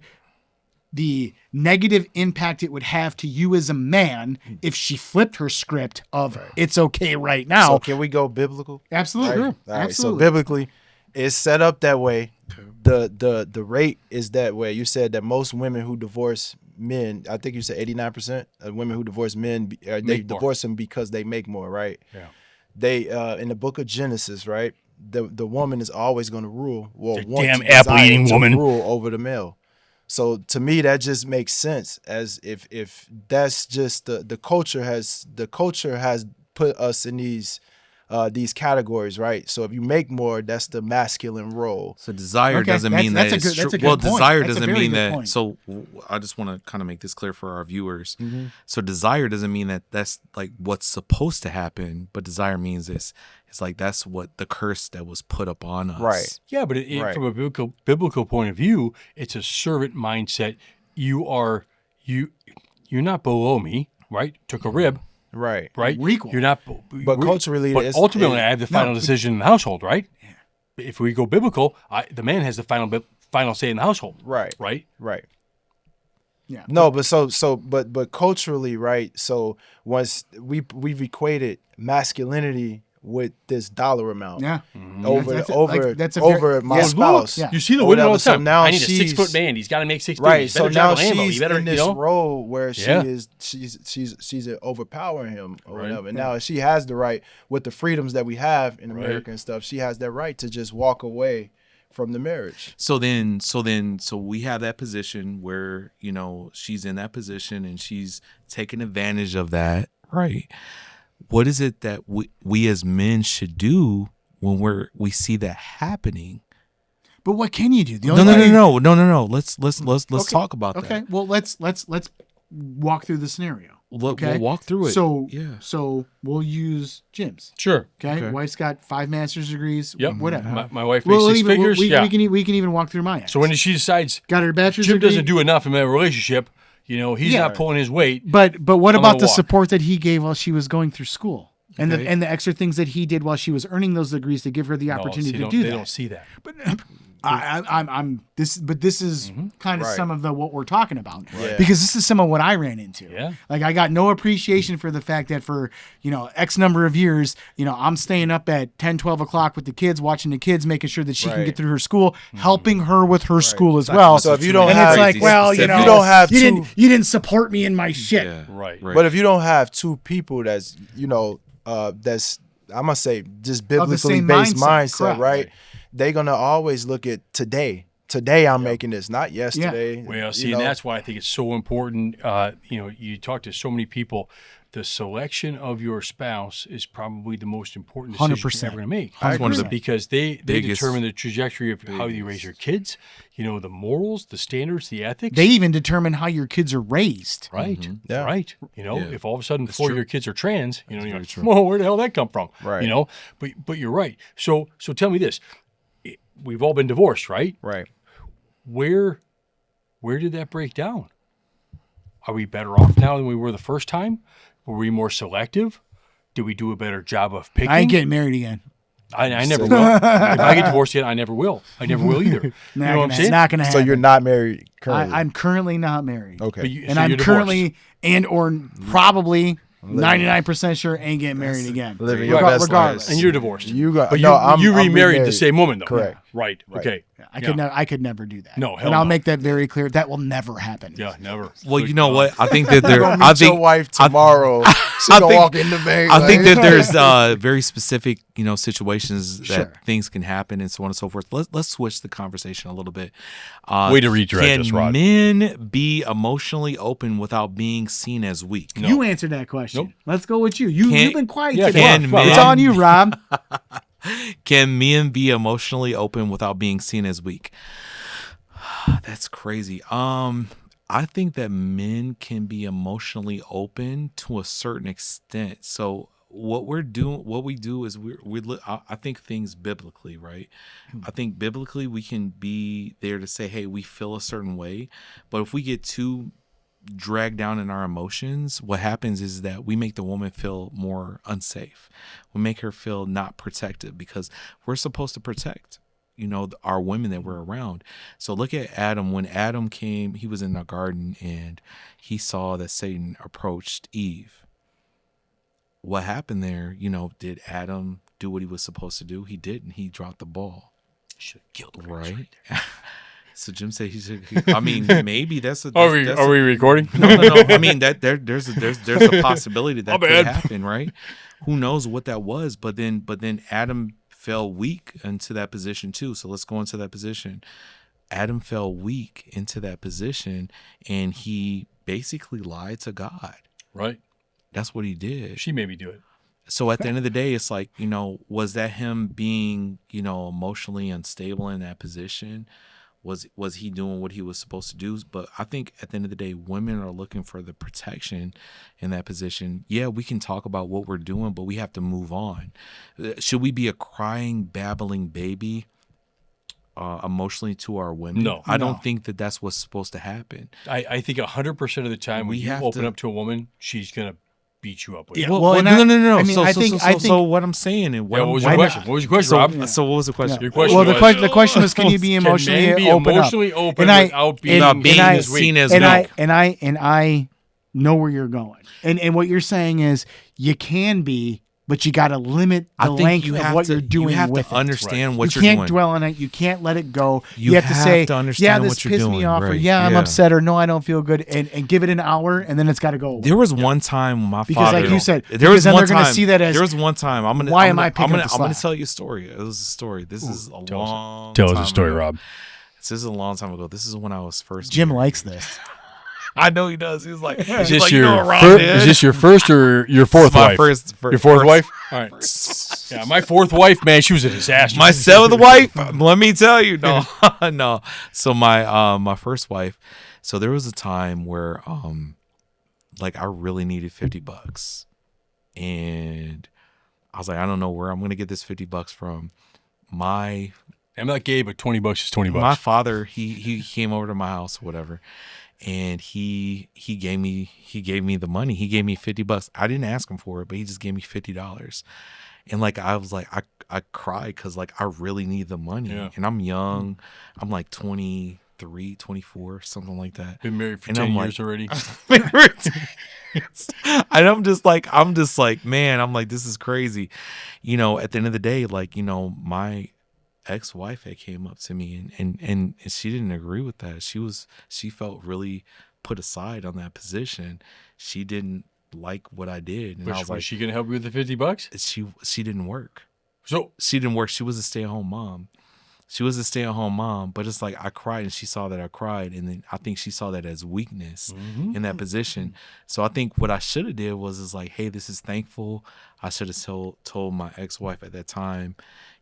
the negative impact it would have to you as a man if she flipped her script of it's okay right now? So can we go biblical? Absolutely. All right, Absolutely. so biblically, it's set up that way. The rate is that way. You said that most women who divorce men, I think you said 89% of women who divorce men, they Make more. divorce them because they make more, right? Yeah. They in the book of Genesis, right? The woman is always going to rule. Well, The want damn to desire apple-eating to woman. rule over the male. So to me, that just makes sense. As if that's just the culture has put us in these categories, right? So if you make more, that's the masculine role. So desire Okay, doesn't that's- mean that's that a it's good- that's true. a good Well, point. desire That's a doesn't very mean good that. point. So I just want to kind of make this clear for our viewers. So desire doesn't mean that that's like what's supposed to happen, but desire means it's like that's what the curse that was put upon us. Right. Yeah, but Right. from a biblical point of view, it's a servant mindset. You're not below me, right? Took a rib, Right. right? We're equal. You're not. But culturally, but it's- ultimately, I have the final but- decision in the household, right? If we go biblical, the man has the final say in the household, Right. right? Right. Yeah. No, but culturally, right? So once we've equated masculinity with this dollar amount. Yeah. Over That's a- over like, that's a over very- my yeah. spouse. Yeah. You see the or women all whatever. the So time. now I need a she's 6-foot man. He's got to make 6 right. You So better now drive a Lambo. she's You better, in this you know? role where Yeah. she's overpowering him or Right. whatever. And now she has the right with the freedoms that we have in America Right. and stuff. She has that right to just walk away from the marriage. So we have that position where, you know, she's in that position and she's taking advantage of that. Right. What is it that we as men should do when we see that happening? But what can you do? The No. Let's Okay. talk about Okay. that. Well, let's walk through the scenario. We'll Okay. walk through it. So we'll use Jim's. Sure. Okay. Wife's got 5 master's degrees. Yep. Whatever. My wife makes 6 figures. We, yeah. we can even walk through my ex. So when she decides got her bachelor's Jim degree. doesn't do enough in that relationship, you know, he's Yeah. not pulling his weight. But what I'm about gonna the walk. support that he gave while she was going through school, and Okay. the extra things that he did while she was earning those degrees to give her the No, opportunity see, to don't- do they that? don't see that. But I'm this, but this is kind of Right. some of what we're talking about, Right. because this is some of what I ran into. Yeah. Like I got no appreciation for the fact that for, X number of years, I'm staying up at 10, 12 o'clock with the kids, watching the kids, making sure that she can Right. get through her school, helping her with her school as Like, well. So if you don't and have- it's like, crazy well, specific. If you don't have you two- didn't support me in my shit. Yeah. Right. But if you don't have two people that's, that's, I'm going to say, just biblically same based mindset, mindset, correct. right? They're going to always look at today. Today I'm making this, not yesterday. Well, see, and that's why I think it's so important. You talk to so many people. The selection of your spouse is probably the most important decision 100%. you're ever going to make. That's one of the because they biggest- determine the trajectory of how you raise your kids. The morals, the standards, the ethics. They even determine how your kids are raised. Right. Yeah. Right. Yeah. If all of a sudden 4 of true. your kids are trans, you're very like, true. whoa, where the hell did that come from? Right. But you're right. So tell me this. We've all been divorced, right? Right. Where did that break down? Are we better off now than we were the first time? Were we more selective? Did we do a better job of picking? I ain't getting married again. I never will. If I get divorced again, I never will. I never will either. You know what I'm saying? Not gonna happen. So you're not married currently? I'm currently not married. Okay. But you- And so I'm you're currently or probably 99% sure ain't getting married again. living your Regar- best regardless. life. and you're divorced. You got But no, you I'm remarried the remarried. same woman, though. Correct. Right. Okay. I could never do that. No, hell and I'll no. make that very clear. That will never happen. Yeah, never. Well, you know what? I think that there. You're gonna I meet your think wife tomorrow. She I gonna think- walk in the bank. I think like- that there's very specific, situations that Sure. things can happen and so on and so forth. Let's switch the conversation a little bit. Way to redirect us, Rod. Can men be emotionally open without being seen as weak? No. You answered that question. Nope. Let's go with you. You've been quiet yeah, today. can It's men- on you, Rob. Can men be emotionally open without being seen as weak? That's crazy. I think that men can be emotionally open to a certain extent. So what we do is I think things biblically, right? I think biblically we can be there to say, hey, we feel a certain way, but if we get too dragged down in our emotions, what happens is that we make the woman feel more unsafe. We make her feel not protected because we're supposed to protect, our women that we're around. So look at Adam. When Adam came, he was in the garden and he saw that Satan approached Eve. What happened there? Did Adam do what he was supposed to do? He didn't. He dropped the ball. Should have killed him. Right. So Jim said he should. I mean, maybe that's a. Are we that's a- recording? No. I mean that there's a possibility that My could bad. happen, right? Who knows what that was? But then Adam fell weak into that position too. So let's go into that position. Adam fell weak into that position, and he basically lied to God. Right. That's what he did. She made me do it. So at the end of the day, it's like, was that him being, emotionally unstable in that position? Was he doing what he was supposed to do? But I think at the end of the day, women are looking for the protection in that position. Yeah, we can talk about what we're doing, but we have to move on. Should we be a crying, babbling baby emotionally to our women? No. I don't think that that's what's supposed to happen. I think 100% of the time when We you have open to- up to a woman, she's going to beat you up with Yeah, it. well, Well, and no. I mean, I think- So what I'm saying and what Yeah, I'm- what was why your not- question? What was your question, So, Rob? so what was the question? Your question Well, was, the question was, can you be emotionally can men be open emotionally up? open And I- without being, Without being as weak? seen as and weak. I know where you're going. And what you're saying is you can be, but you got to limit I the think length you of have what to, you're doing You have with to it. understand what You you're can't doing. dwell on it. You can't let it go. You have to have say, to understand yeah, what this you're pissed doing, me off, or right, yeah, I'm yeah. upset, or no, I don't feel good, and give it an hour, and then it's got to go away. There was one time my Because father. like you said, there because was then one they're gonna time. see that as, there was one time. why am I picking up the I'm gonna slack? tell you a story. It was a story. This is a long. Tell us time a story, ago. Rob. This is a long time ago. This is when I was first. Jim married. likes this. I know he does. He's like, Is he's this like, your you know what Rob fir- did? is this your first or your fourth my wife? first- your fourth first- wife? All right. Yeah, my fourth wife, man, she was a disaster. My seventh wife, let me tell you, no, no. So my first wife. So there was a time where like I really needed $50, and I was like, I don't know where I'm gonna get this $50 from. My I'm not gay, but $20 is $20. my father, he came over to my house or whatever, and he gave me the money. He gave me $50. I didn't ask him for it, but he just gave me $50. And like I was like, I cried because like I really need the money, Yeah. and I'm young. I'm like 23, 24, something like that. Been married for And 10 I'm years like- already. And I'm just like, man, I'm like, this is crazy. You know, at the end of the day, like, you know, my ex-wife had came up to me and she didn't agree with that. She felt really put aside on that position. She didn't like what I did. And I was Was like, she going to help you with the $50? she didn't work. So She didn't work. She was a stay-at-home mom. She was a stay-at-home mom, but it's like I cried and she saw that I cried, and then I think she saw that as weakness in that position. So I think what I should have did was like, hey, this is thankful. I should have told my ex-wife at that time,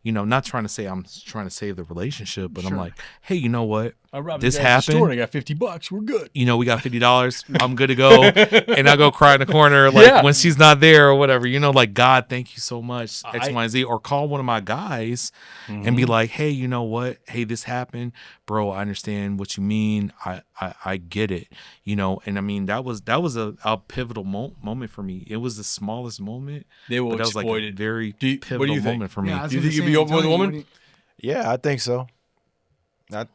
you know, not trying to say I'm trying to save the relationship, but I'm like, hey, you know what? I robbed This the guy at the store happened. and I got $50. We're good. You know, we got $50. I'm good to go. And I go cry in the corner, like Yeah. when she's not there or whatever, you know, like, God, thank you so much, X, I- Y, and Z. Or call one of my guys and be like, hey, you know what? Hey, this happened. Bro, I understand what you mean. I get it. You know, and I mean, that was a pivotal moment for me. It was the smallest moment. They will but that was like exploit a it. very What do you pivotal think? moment for me. Yeah, I was Do you gonna think you'd say, be open with a Tony, woman? what Yeah, I think so. Not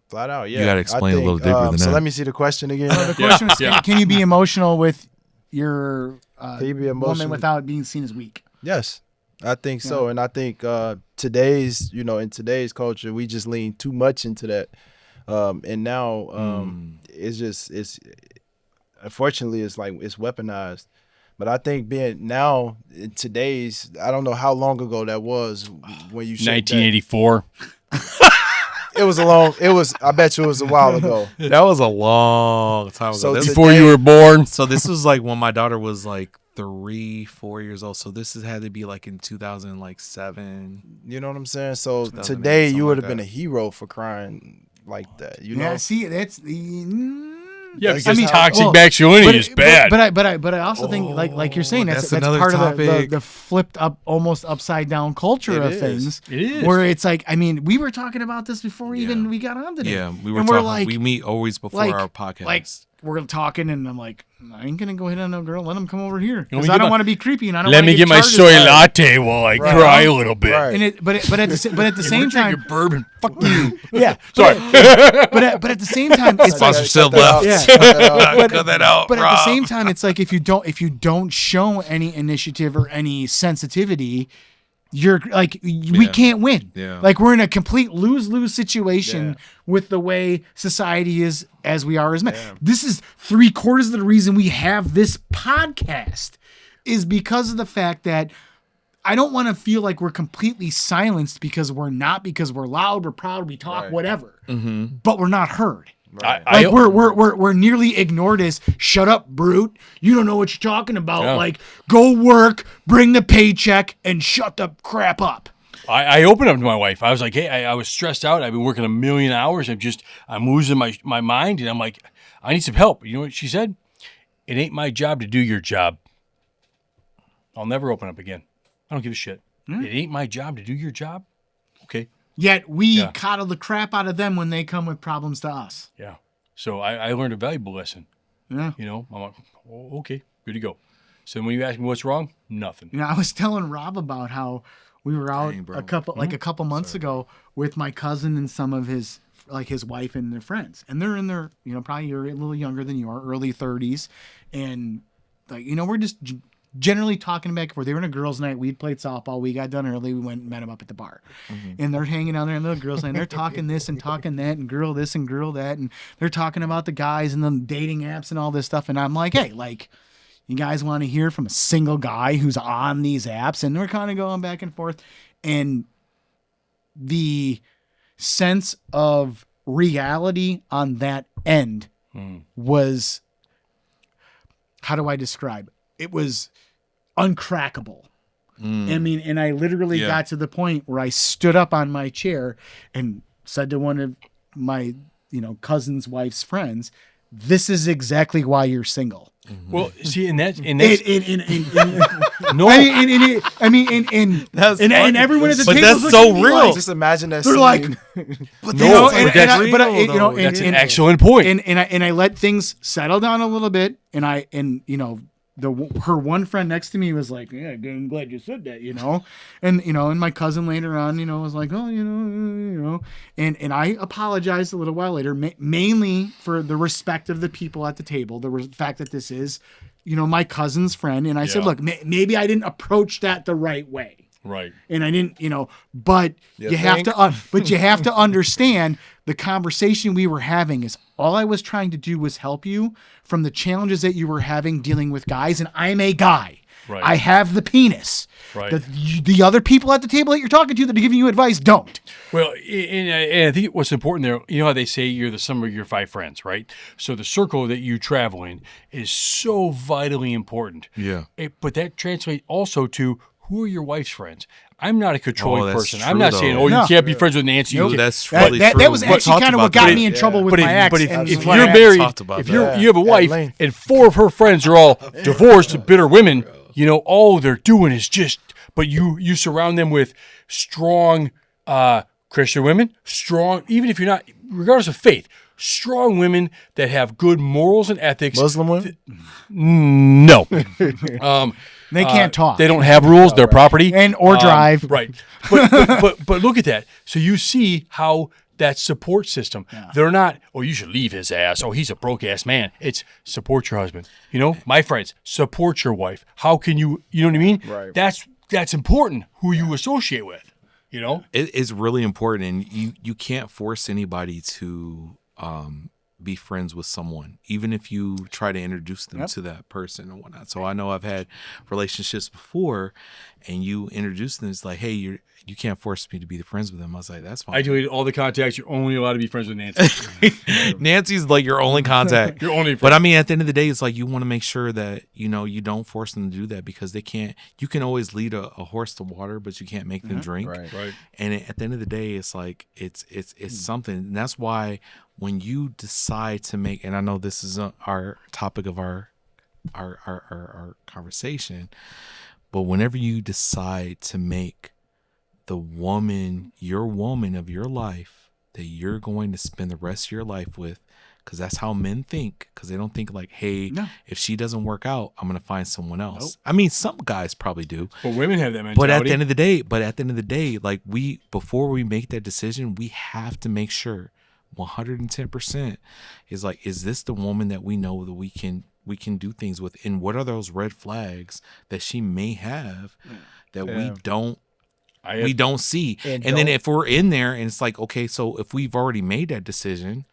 flat out. Yeah, gotta I explain a little think, deeper than so that. let me see the question again. the question was, Yeah. can you be emotional with your Can you be woman emotional? without being seen as weak? Yes, I think so, and I think in today's culture, we just lean too much into that, and now it's unfortunately it's like it's weaponized. But I think being now in today's, I don't know how long ago that was when you said that. 1984. I bet you it was a while ago. That was a long time ago. So That's- Before you were born. So this was like when my daughter was like 3-4 years old. So this has had to be like in 2007. You know what I'm saying? So 2008, today something you would like have been that. a hero for crying like that. You Yeah, know? see, that's the. Yeah, That's because just toxic well, masculinity is bad. But I also think like you're saying that's that's part another of the topic. flipped up, almost upside down culture It of is. things. It is. Where it's like, I mean, we were talking about this before even Yeah. we got on today. Yeah, we were And talking. like, we meet always before like- our podcast. like we're talking, and I'm like, I ain't gonna go hit on no girl. Let him come over here Let because me I get don't my- want to be creepy, and I don't. Let wanna me get my charged soy as- latte while I cry a little bit. Right. And but at the same time, Drinking bourbon. Fuck you. yeah. Sorry. But at the same time, it's like, Sponsorship Cut that out. left. Cut that out. Cut that out. but at the Rob. same time, it's like if you don't show any initiative or any sensitivity, you're like we Yeah. can't win. Yeah. Like we're in a complete lose-lose situation Yeah. with the way society is as we are as men. This is 3/4 of the reason we have this podcast is because of the fact that I don't want to feel like we're completely silenced because we're not, because we're loud, we're proud, we talk, Right. whatever. Mm-hmm. But we're not heard. I Like we're nearly ignored as shut up, brute. You don't know what you're talking about. Yeah. Like go work, bring the paycheck, and shut the crap up. I opened up to my wife. I was like, hey, I was stressed out. I've been working 1,000,000 hours. I'm losing my mind. And I'm like, I need some help. You know what she said? It ain't my job to do your job. I'll never open up again. I don't give a shit. It ain't my job to do your job. Okay. Yet we Yeah. coddle the crap out of them when they come with problems to us. Yeah. So I learned a valuable lesson. Yeah. You know, I'm like, oh, okay, good to go. So when you ask me what's wrong, nothing. You know, I was telling Rob about how we were out Dang, bro. a couple months ago with my cousin and some of his wife and their friends, and they're in their probably you're a little younger than you are, early 30s, and like we're just generally talking back and forth. They were in a girls' night. We'd played softball. We got done early. We went and met them up at the bar, and they're hanging out there in the girls' night. And they're talking this and talking that, and girl this and girl that, and they're talking about the guys and the dating apps and all this stuff. And I'm like, hey, like, you guys want to hear from a single guy who's on these apps? And we're kind of going back and forth. And the sense of reality on that end was, how do I describe? It was uncrackable. I mean, and I literally Yeah. got to the point where I stood up on my chair and said to one of my, cousin's wife's friends, "This is exactly why you're single." Well, see, and that's No, no. I mean, That's and funny. everyone at the But table that's was so looking at me real. like- Just imagine that. they're scene. like, but No, and, but that's I, but I, real, though. and, That's an and- excellent point. and I let things settle down a little bit, and her one friend next to me was like, yeah, I'm glad you said that, and my cousin later on, was like, oh, and I apologized a little while later, mainly for the respect of the people at the table, the fact that this is, my cousin's friend, and I said, look, maybe I didn't approach that the right way. Right. And I didn't, but you have to understand the conversation we were having is all I was trying to do was help you from the challenges that you were having dealing with guys. And I'm a guy. Right. I have the penis. Right. The other people at the table that you're talking to that are giving you advice don't. Well, and I think what's important there, you know how they say you're the sum of your 5 friends, right? So the circle that you travel in is so vitally important. Yeah. But that translates also to who are your wife's friends? I'm not a controlling that's person. true, I'm not though. saying, you can't be friends with Nancy. No, You can't- that's really true. That was We actually talked kind of what about got that. me in trouble with But my ex. if and you're what I- married, talked about if that. you have a wife length. and 4 of her friends are all divorced, bitter women, all they're doing is just. But you surround them with strong Christian women, strong, even if you're not, regardless of faith, strong women that have good morals and ethics. Muslim women? No. They can't talk. They don't have rules. They're property. Or drive. Right. But look at that. So you see how that support system, they're not, you should leave his ass. Oh, he's a broke ass man. It's support your husband. My friends, support your wife. How can you know what I mean? Right. That's important who you associate with, It is really important, and you can't force anybody to be friends with someone, even if you try to introduce them to that person and whatnot. So I know I've had relationships before, and you introduce them. It's like, hey, you can't force me to be the friends with them. I was like, that's fine. I deleted all the contacts. You're only allowed to be friends with Nancy. Nancy's like your only contact. Your only friend. But I mean, at the end of the day, it's like you want to make sure that you don't force them to do that, because they can't. You can always lead a horse to water, but you can't make them drink. Right. Right. And at the end of the day, it's like it's something, and that's why when you decide to make, and I know this is our topic of our conversation, but whenever you decide to make the woman your woman of your life that you're going to spend the rest of your life with, because that's how men think, because they don't think like, hey, if she doesn't work out, I'm going to find someone else. Nope. I mean, some guys probably do. But women have that mentality. But at the end of the day, like before we make that decision, we have to make sure 110% is like, is this the woman that we know that we can do things with? And what are those red flags that she may have that we don't see? And then if we're in there and it's like, okay, so if we've already made that decision,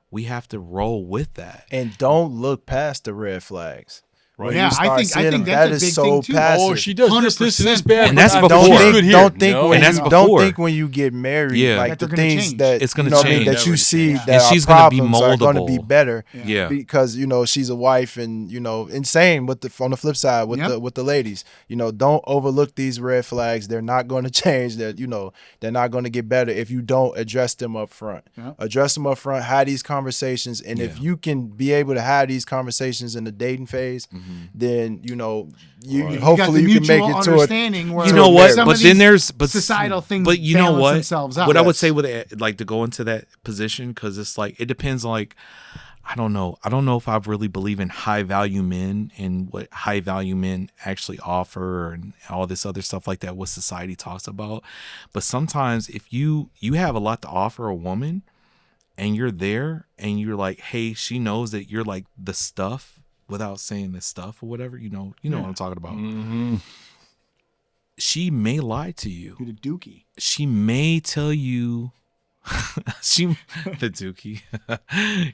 we have to roll with that. And don't look past the red flags. Right. Yeah, I think them, that's that a big is so thing too. passive. Oh, she does this and this bad. And that's but before. she's good here. Don't think No. when And that's you before. don't think when you get married, Yeah. like That the they're gonna things change. that It's gonna that change. you see Yeah. that And are she's gonna be problems are going to be moldable. better. Yeah. Because she's a wife, and insane with on the flip side with the ladies. Don't overlook these red flags. They're not going to change. That they're not going to get better if you don't address them up front. Yeah. Address them up front. Have these conversations, and if you can be able to have these conversations in the dating phase, then hopefully you can make it to understanding where You know what? some But of then these there's societal things. But you know balance what? themselves out. What I would say with it, like to go into that position, because it's like it depends. Like I don't know if I really believe in high value men and what high value men actually offer and all this other stuff like that. What society talks about, but sometimes if you have a lot to offer a woman, and you're there and you're like, hey, she knows that you're like the stuff, without saying the stuff or whatever, what I'm talking about. Mm-hmm. She may lie to you. You're the dookie. She may tell you the dookie.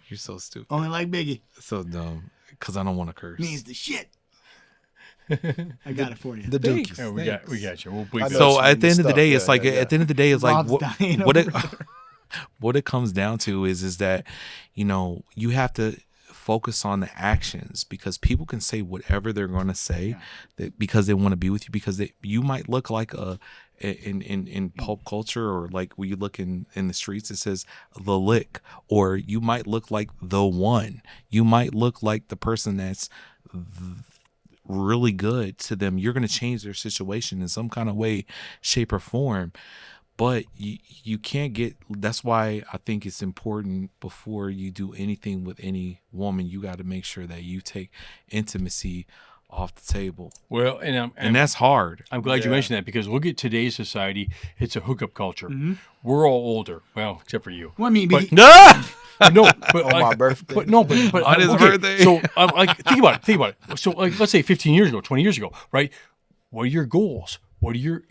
You're so stupid. Only like Biggie. So dumb. Because I don't want to curse. Means the shit. I got it for you. the dookie. Yeah, we got you. We'll bleep I it. know. So some at of the the end of the stuff. day, it's Yeah, like yeah, at the end of the day, it's like Rob's dying what it over what it comes down to is that you have to focus on the actions, because people can say whatever they're going to say because they want to be with you, because you might look like in pulp culture, or like when you look in the streets, it says the lick, or you might look like the one. You might look like the person that's really good to them. You're going to change their situation in some kind of way, shape, or form. But you can't get. That's why I think it's important, before you do anything with any woman, you got to make sure that you take intimacy off the table. Well, And that's hard. I'm glad you Yeah. mentioned that, because look at today's society. It's a hookup culture. We're all older. Well, except for you. Well, I mean, But- Ah! No, but On my birthday. But no, but On his okay, birthday. So, like, think about it. So, like, let's say 15 years ago, 20 years ago, right? What are your goals? What are your,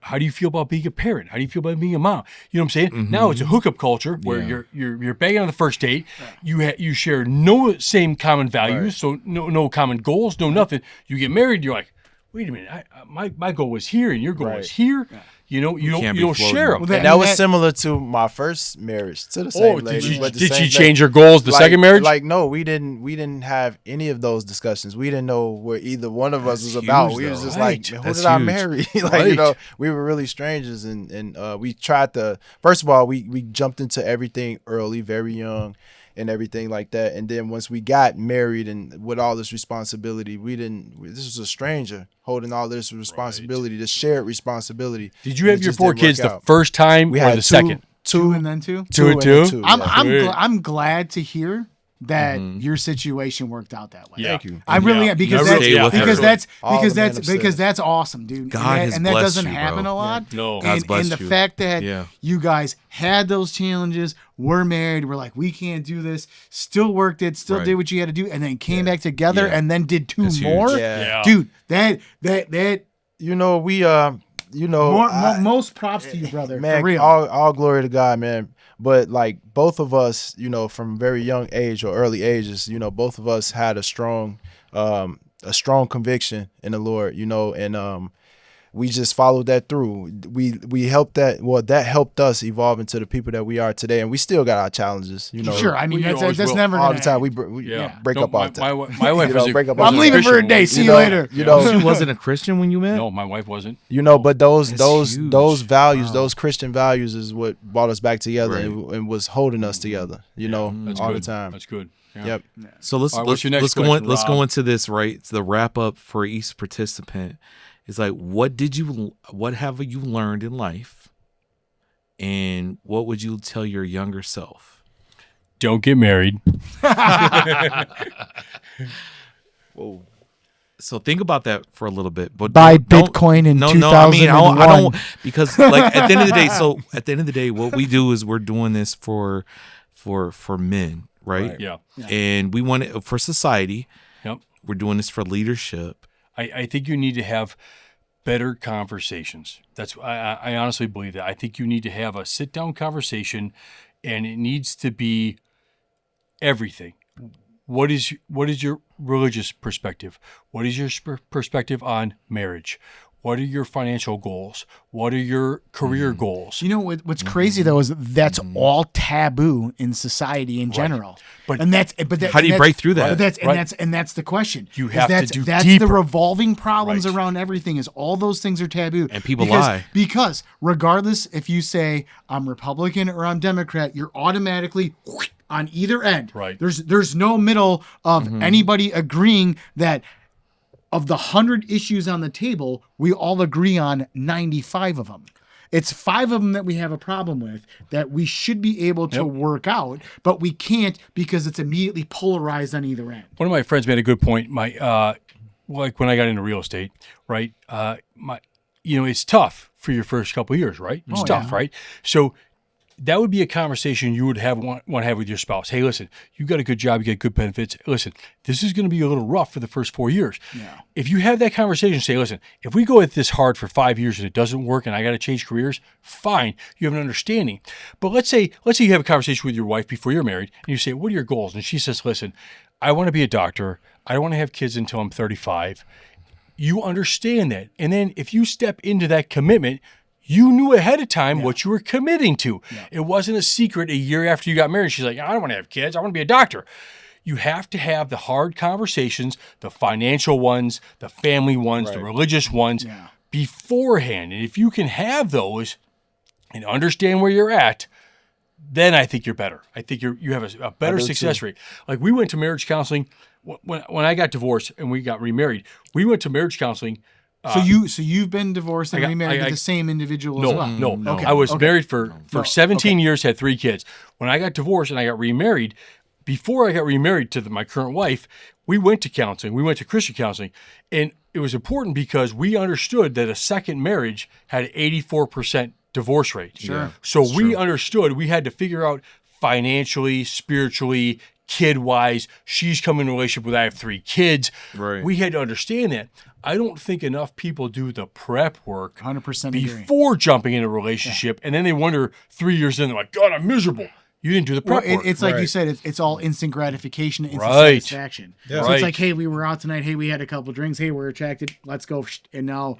how do you feel about being a parent? How do you feel about being a mom? You know what I'm saying? Now it's a hookup culture where Yeah. you're banging on the first date. You share no same common values, so no common goals, no nothing. You get married, you're like, wait a minute, my goal was here and your goal Right. was here. You can't be don't floating. share them. Well, And that was similar to my first marriage to the same Did lady. you but the did same she lady. change her goals the second marriage? Like, no, we didn't have any of those discussions. We didn't know what either one of us was That's about. huge, We was though. just Right. like, who That's did I huge. marry? Like, Right. we were really strangers, and we tried to. First of all, we jumped into everything early, very young, and everything like that. And then once we got married and with all this responsibility, this was a stranger holding all this responsibility, this shared responsibility. Did you And have it your just 4 didn't kids work the out. first time We or had the second? two and then two. Two and two? I'm Yeah. I'm glad to hear that your situation worked out that way. Yeah. Thank you. I really Yeah. am, because Never- that's Stay with because her. that's All because the man that's have because said. that's awesome, dude. God has and that blessed doesn't you, happen bro. a lot. No. God's and blessed the you. fact that Yeah. you guys had those challenges, were married, we're like, we can't do this, still worked it, still Right. did what you had to do, and then came back together Yeah. and then did two That's huge. more. Yeah. Dude, that most props to you, brother. Man, for real. all glory to God, man. But like both of us, from very young age or early ages, both of us had a strong conviction in the Lord, and we just followed that through. We helped that helped us evolve into the people that we are today, and we still got our challenges, Sure, I mean We always that's will. never all gonna the time. end. We Yeah. break No, up all the time. My wife was break up I'm all leaving the for a Christian day. when See we- you later. She wasn't a Christian when you met? No, my wife wasn't. But those That's huge. values, Wow. those Christian values, is what brought us back together Right. and was holding us together. That's all good. the time. That's good. Yeah. Yep. So let's All right, let's, what's your next let's go question, in, let's go Rob? into this, right? It's the wrap up for each participant. It's like, what have you learned in life, and what would you tell your younger self? Don't get married. Whoa. So think about that for a little bit. But Buy don't- Bitcoin in no, I mean, I 2001. don't because like at the end of the day. So at the end of the day, what we do is we're doing this for men, right? Yeah. And we want it for society. Yep. We're doing this for leadership. I think you need to have better conversations. I honestly believe that. I think you need to have a sit down conversation, and it needs to be everything. What is your religious perspective? What is your perspective on marriage? What are your financial goals? What are your career goals? You know what's crazy though is that's all taboo in society in general. But- How do you break through that? That's the question. You Is have to that's, do that's deeper. the revolving problems Right. around everything is all those things are taboo. And people because, lie. Because regardless if you say I'm Republican or I'm Democrat, you're automatically on either end. Right. There's no middle of anybody agreeing that of the 100 issues on the table, we all agree on 95 of them. It's 5 of them that we have a problem with that we should be able to work out, but we can't because it's immediately polarized on either end. One of my friends made a good point. Like when I got into real estate, right? It's tough for your first couple of years, right? It's tough, yeah. right? So that would be a conversation you would want to have with your spouse. Hey, listen, you got a good job, you get good benefits. Listen, this is going to be a little rough for the first 4 years. Yeah. If you have that conversation, say, listen, if we go at this hard for 5 years and it doesn't work and I got to change careers, fine, you have an understanding. But let's say you have a conversation with your wife before you're married and you say, what are your goals? And she says, listen, I want to be a doctor. I don't want to have kids until I'm 35. You understand that. And then if you step into that commitment, you knew ahead of time what you were committing to. Yeah. It wasn't a secret a year after you got married. She's like, I don't want to have kids. I want to be a doctor. You have to have the hard conversations, the financial ones, the family ones, the religious ones beforehand. And if you can have those and understand where you're at, then I think you're better. I think you have a better success rate. Like we went to marriage counseling when I got divorced and we got remarried. We went to marriage counseling. So you've been divorced and remarried with the same individual as well? No. Okay. I was married for 17 years, had 3 kids. When I got divorced and I got remarried, before I got remarried to my current wife, we went to counseling. We went to Christian counseling. And it was important because we understood that a second marriage had an 84% divorce rate. Sure. So we understood we had to figure out financially, spiritually, kid-wise. She's come in a relationship with I have 3 kids. Right. We had to understand that. I don't think enough people do the prep work 100% agree. before jumping in a relationship, and then they wonder 3 years in, they're like, God, I'm miserable. You didn't do the prep work. It's like you Right. said, it's all instant gratification, instant Right. satisfaction. Yeah. So Right. it's like, hey, we were out tonight. Hey, we had a couple drinks. Hey, we're attracted. Let's go. And now,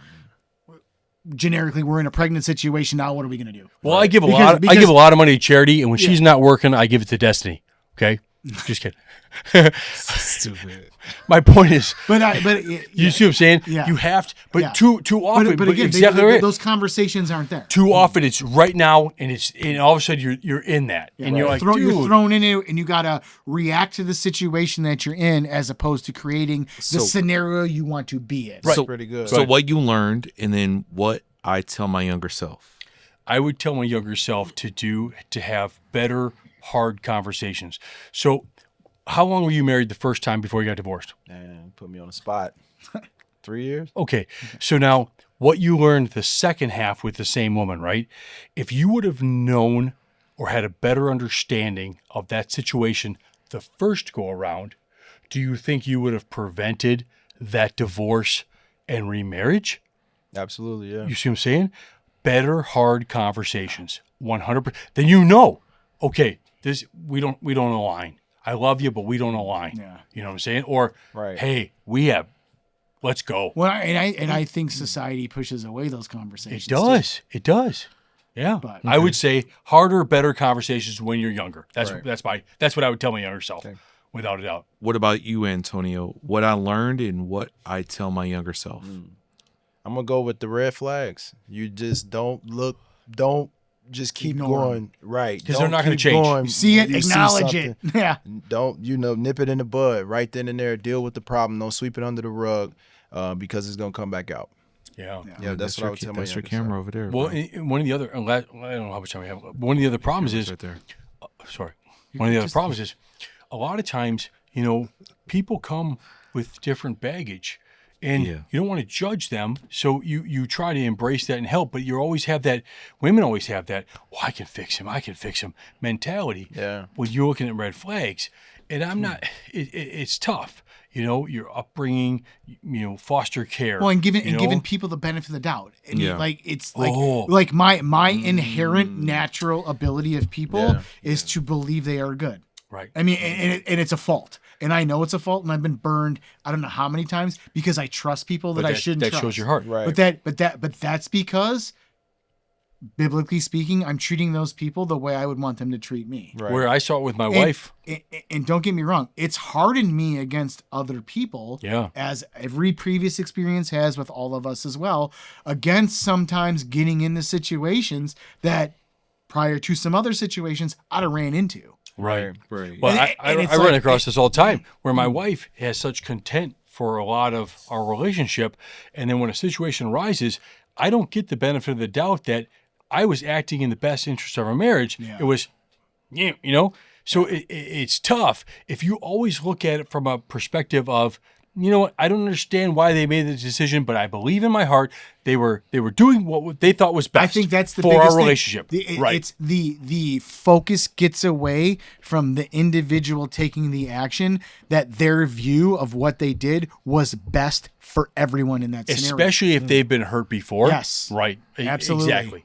generically, we're in a pregnant situation. Now, what are we going to do? Well, I give a Because- lot. I because- give a lot of money to charity, and when she's not working, I give it to Destiny. Okay, just kidding. Stupid. My point is, you see what I'm saying? Yeah. You have to, but Yeah. too often. But again, exactly right. those conversations aren't there. Too often, it's right now, and all of a sudden you're in that, and you're like, You're dude, thrown in it, and you got to react to the situation that you're in, as opposed to creating the So- scenario you want to be in. So, Pretty good. So what you learned, and then what I tell my younger self. I would tell my younger self to have better hard conversations. So, how long were you married the first time before you got divorced? Man, put me on the spot. 3 years? Okay. So now what you learned the second half with the same woman, right? If you would have known or had a better understanding of that situation the first go around, do you think you would have prevented that divorce and remarriage? Absolutely, yeah. You see what I'm saying? Better hard conversations. 100%. Then you know, okay, this we don't align. I love you, but we don't align. Yeah. You know what I'm saying? Or Right. hey, let's go. Well, I think society pushes away those conversations. It does. It does. Yeah. But- I would say harder, better conversations when you're younger. That's Right. that's what I would tell my younger self, Okay. without a doubt. What about you, Antonio? What I learned and what I tell my younger self. I'm gonna go with the red flags. You just don't just keep Ignore 'em. going. Right. 'Cause they're Don't not gonna keep change. going. You see it, You acknowledge it. something, Yeah. Don't nip it in the bud right then and there. Deal with the problem. Don't sweep it under the rug, because it's gonna come back out. Yeah. Yeah, that's what I would tell my That's your younger camera over there. Well, bro. and one of the other, I don't know how much time we have. One of the other problems is, right there. sorry, one of the other problems is, a lot of times, people come with different baggage, and Yeah. you don't want to judge them, so you try to embrace that and help, but you always have that. Women always have that. Well, I can fix him mentality. Yeah. When you're looking at red flags, and I'm not. It's tough. Your upbringing, foster care. Well, and giving people the benefit of the doubt, and Yeah. it's like Oh. like my inherent natural ability of people Yeah. is to believe they are good. Right. I mean, and it's a fault, and I know it's a fault, and I've been burned. I don't know how many times because I trust people that I shouldn't That trust. shows your heart. Right. But that's because, biblically speaking, I'm treating those people the way I would want them to treat me. Right. Where I saw it with my wife. And don't get me wrong, it's hardened me against other people. Yeah. As every previous experience has with all of us as well, against sometimes getting into situations that prior to some other situations I'd have ran into. Right. Right. Well, And- I and it's run like- across this all the time where my wife has such content for a lot of our relationship. And then when a situation arises, I don't get the benefit of the doubt that I was acting in the best interest of our marriage. Yeah. It was, so it's tough if you always look at it from a perspective of, what, I don't understand why they made the decision, but I believe in my heart they were doing what they thought was best. I think that's the for biggest our thing. relationship. Right. It's the focus gets away from the individual taking the action, that their view of what they did was best for everyone in that scenario. Especially if they've been hurt before. Yes. Right. Absolutely. Exactly.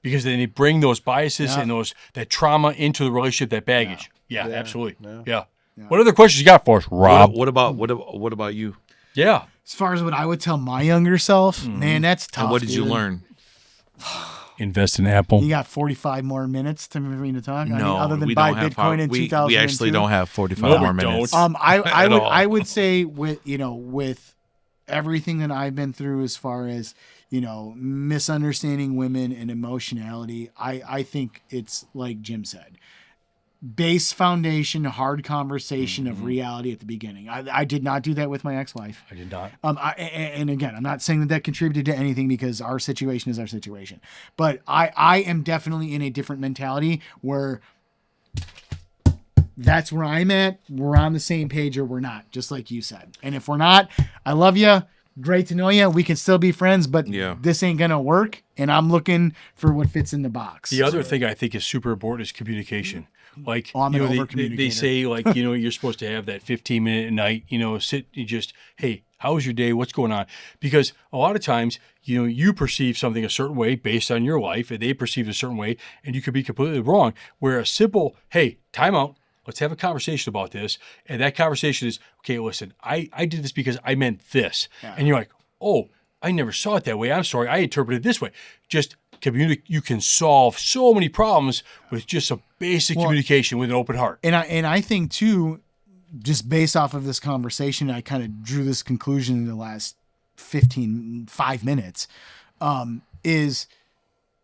Because then they bring those biases and that trauma into the relationship, that baggage. Yeah, absolutely. Yeah. What other questions you got for us, Rob? What about you? Yeah. As far as what I would tell my younger self, man, that's tough. And what did you dude. learn? Invest in Apple. You got 45 more minutes for me to talk. No, other than we buy don't have Bitcoin in we 2002. We actually don't have 45 No, we more minutes. don't. I would say with everything that I've been through as far as misunderstanding women and emotionality, I think it's like Jim said. Base foundation, hard conversation of reality at the beginning. I did not do that with my ex-wife. I did not. And again, I'm not saying that contributed to anything because our situation is our situation. But I am definitely in a different mentality where that's where I'm at. We're on the same page or we're not, just like you said. And if we're not, I love you. Great to know you. We can still be friends, but Yeah. this ain't going to work. And I'm looking for what fits in the box. The other thing I think is super important is communication. Like, Oh, I'm an they over-communicator. say, like, you're supposed to have that 15-minute a night, sit, you just, hey, how was your day? What's going on? Because a lot of times, you perceive something a certain way based on your life, and they perceive it a certain way, and you could be completely wrong. Where a simple, hey, time out. Let's have a conversation about this. And that conversation is, okay, listen, I did this because I meant this. Yeah. And you're like, oh, I never saw it that way. I'm sorry. I interpreted it this way. Just communicate. You can solve so many problems with just a basic communication with an open heart. And I think too, just based off of this conversation, I kind of drew this conclusion in the last 5 minutes, is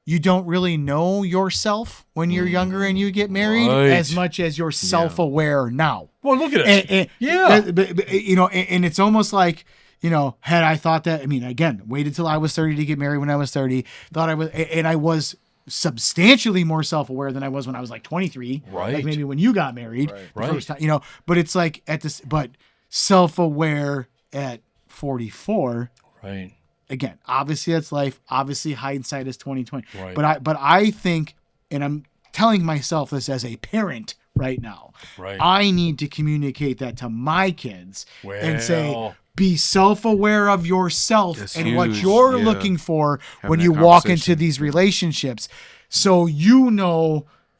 you don't really know yourself when you're younger and you get married Right. as much as you're self-aware now. Well, look at us. And, and it's almost like, had I thought that, I mean, again, waited till I was 30 to get married when I was 30, I was substantially more self-aware than I was when I was like 23, Right. like maybe when you got married, the Right. first time, but it's like but self-aware at 44, Right. again, obviously that's life. Obviously hindsight is 2020. Right. But I think, and I'm telling myself this as a parent right now, Right. I need to communicate that to my kids and say, Well. be self-aware of yourself That's and what huge, you're yeah. looking for when that you walk into conversation. these relationships. So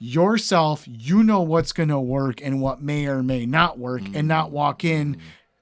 yourself, what's going to work and what may or may not work, and not walk in,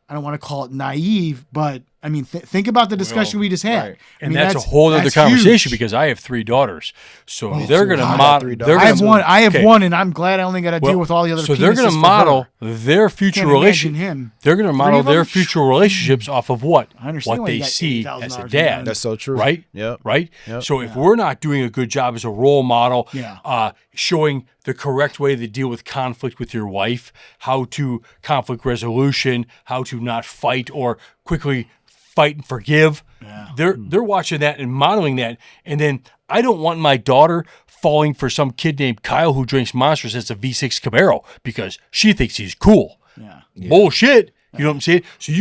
I don't want to call it naive, but I mean, think about the discussion we just had. right. I And mean, that's a whole other that's conversation huge. because I have 3 daughters. So they're going to God. model. 3 They're daughters. gonna, I have okay. one, and I'm glad I only got to deal with all the other. So they're going penises to for model her. their future Can't imagine relationship. him. They're going to 3 model of their them? future relationships off of what I understand why they you got see $80,000 as a in dad. money. That's so true. Right? Yep. Right? Yep. So if we're not doing a good job as a role model, Yeah. showing the correct way to deal with conflict with your wife, how to conflict resolution, how to not fight or quickly fight and forgive. Yeah. They're watching that and modeling that. And then I don't want my daughter falling for some kid named Kyle who drinks Monsters as a V6 Camaro because she thinks he's cool. Yeah. Bullshit. You know what I'm saying? So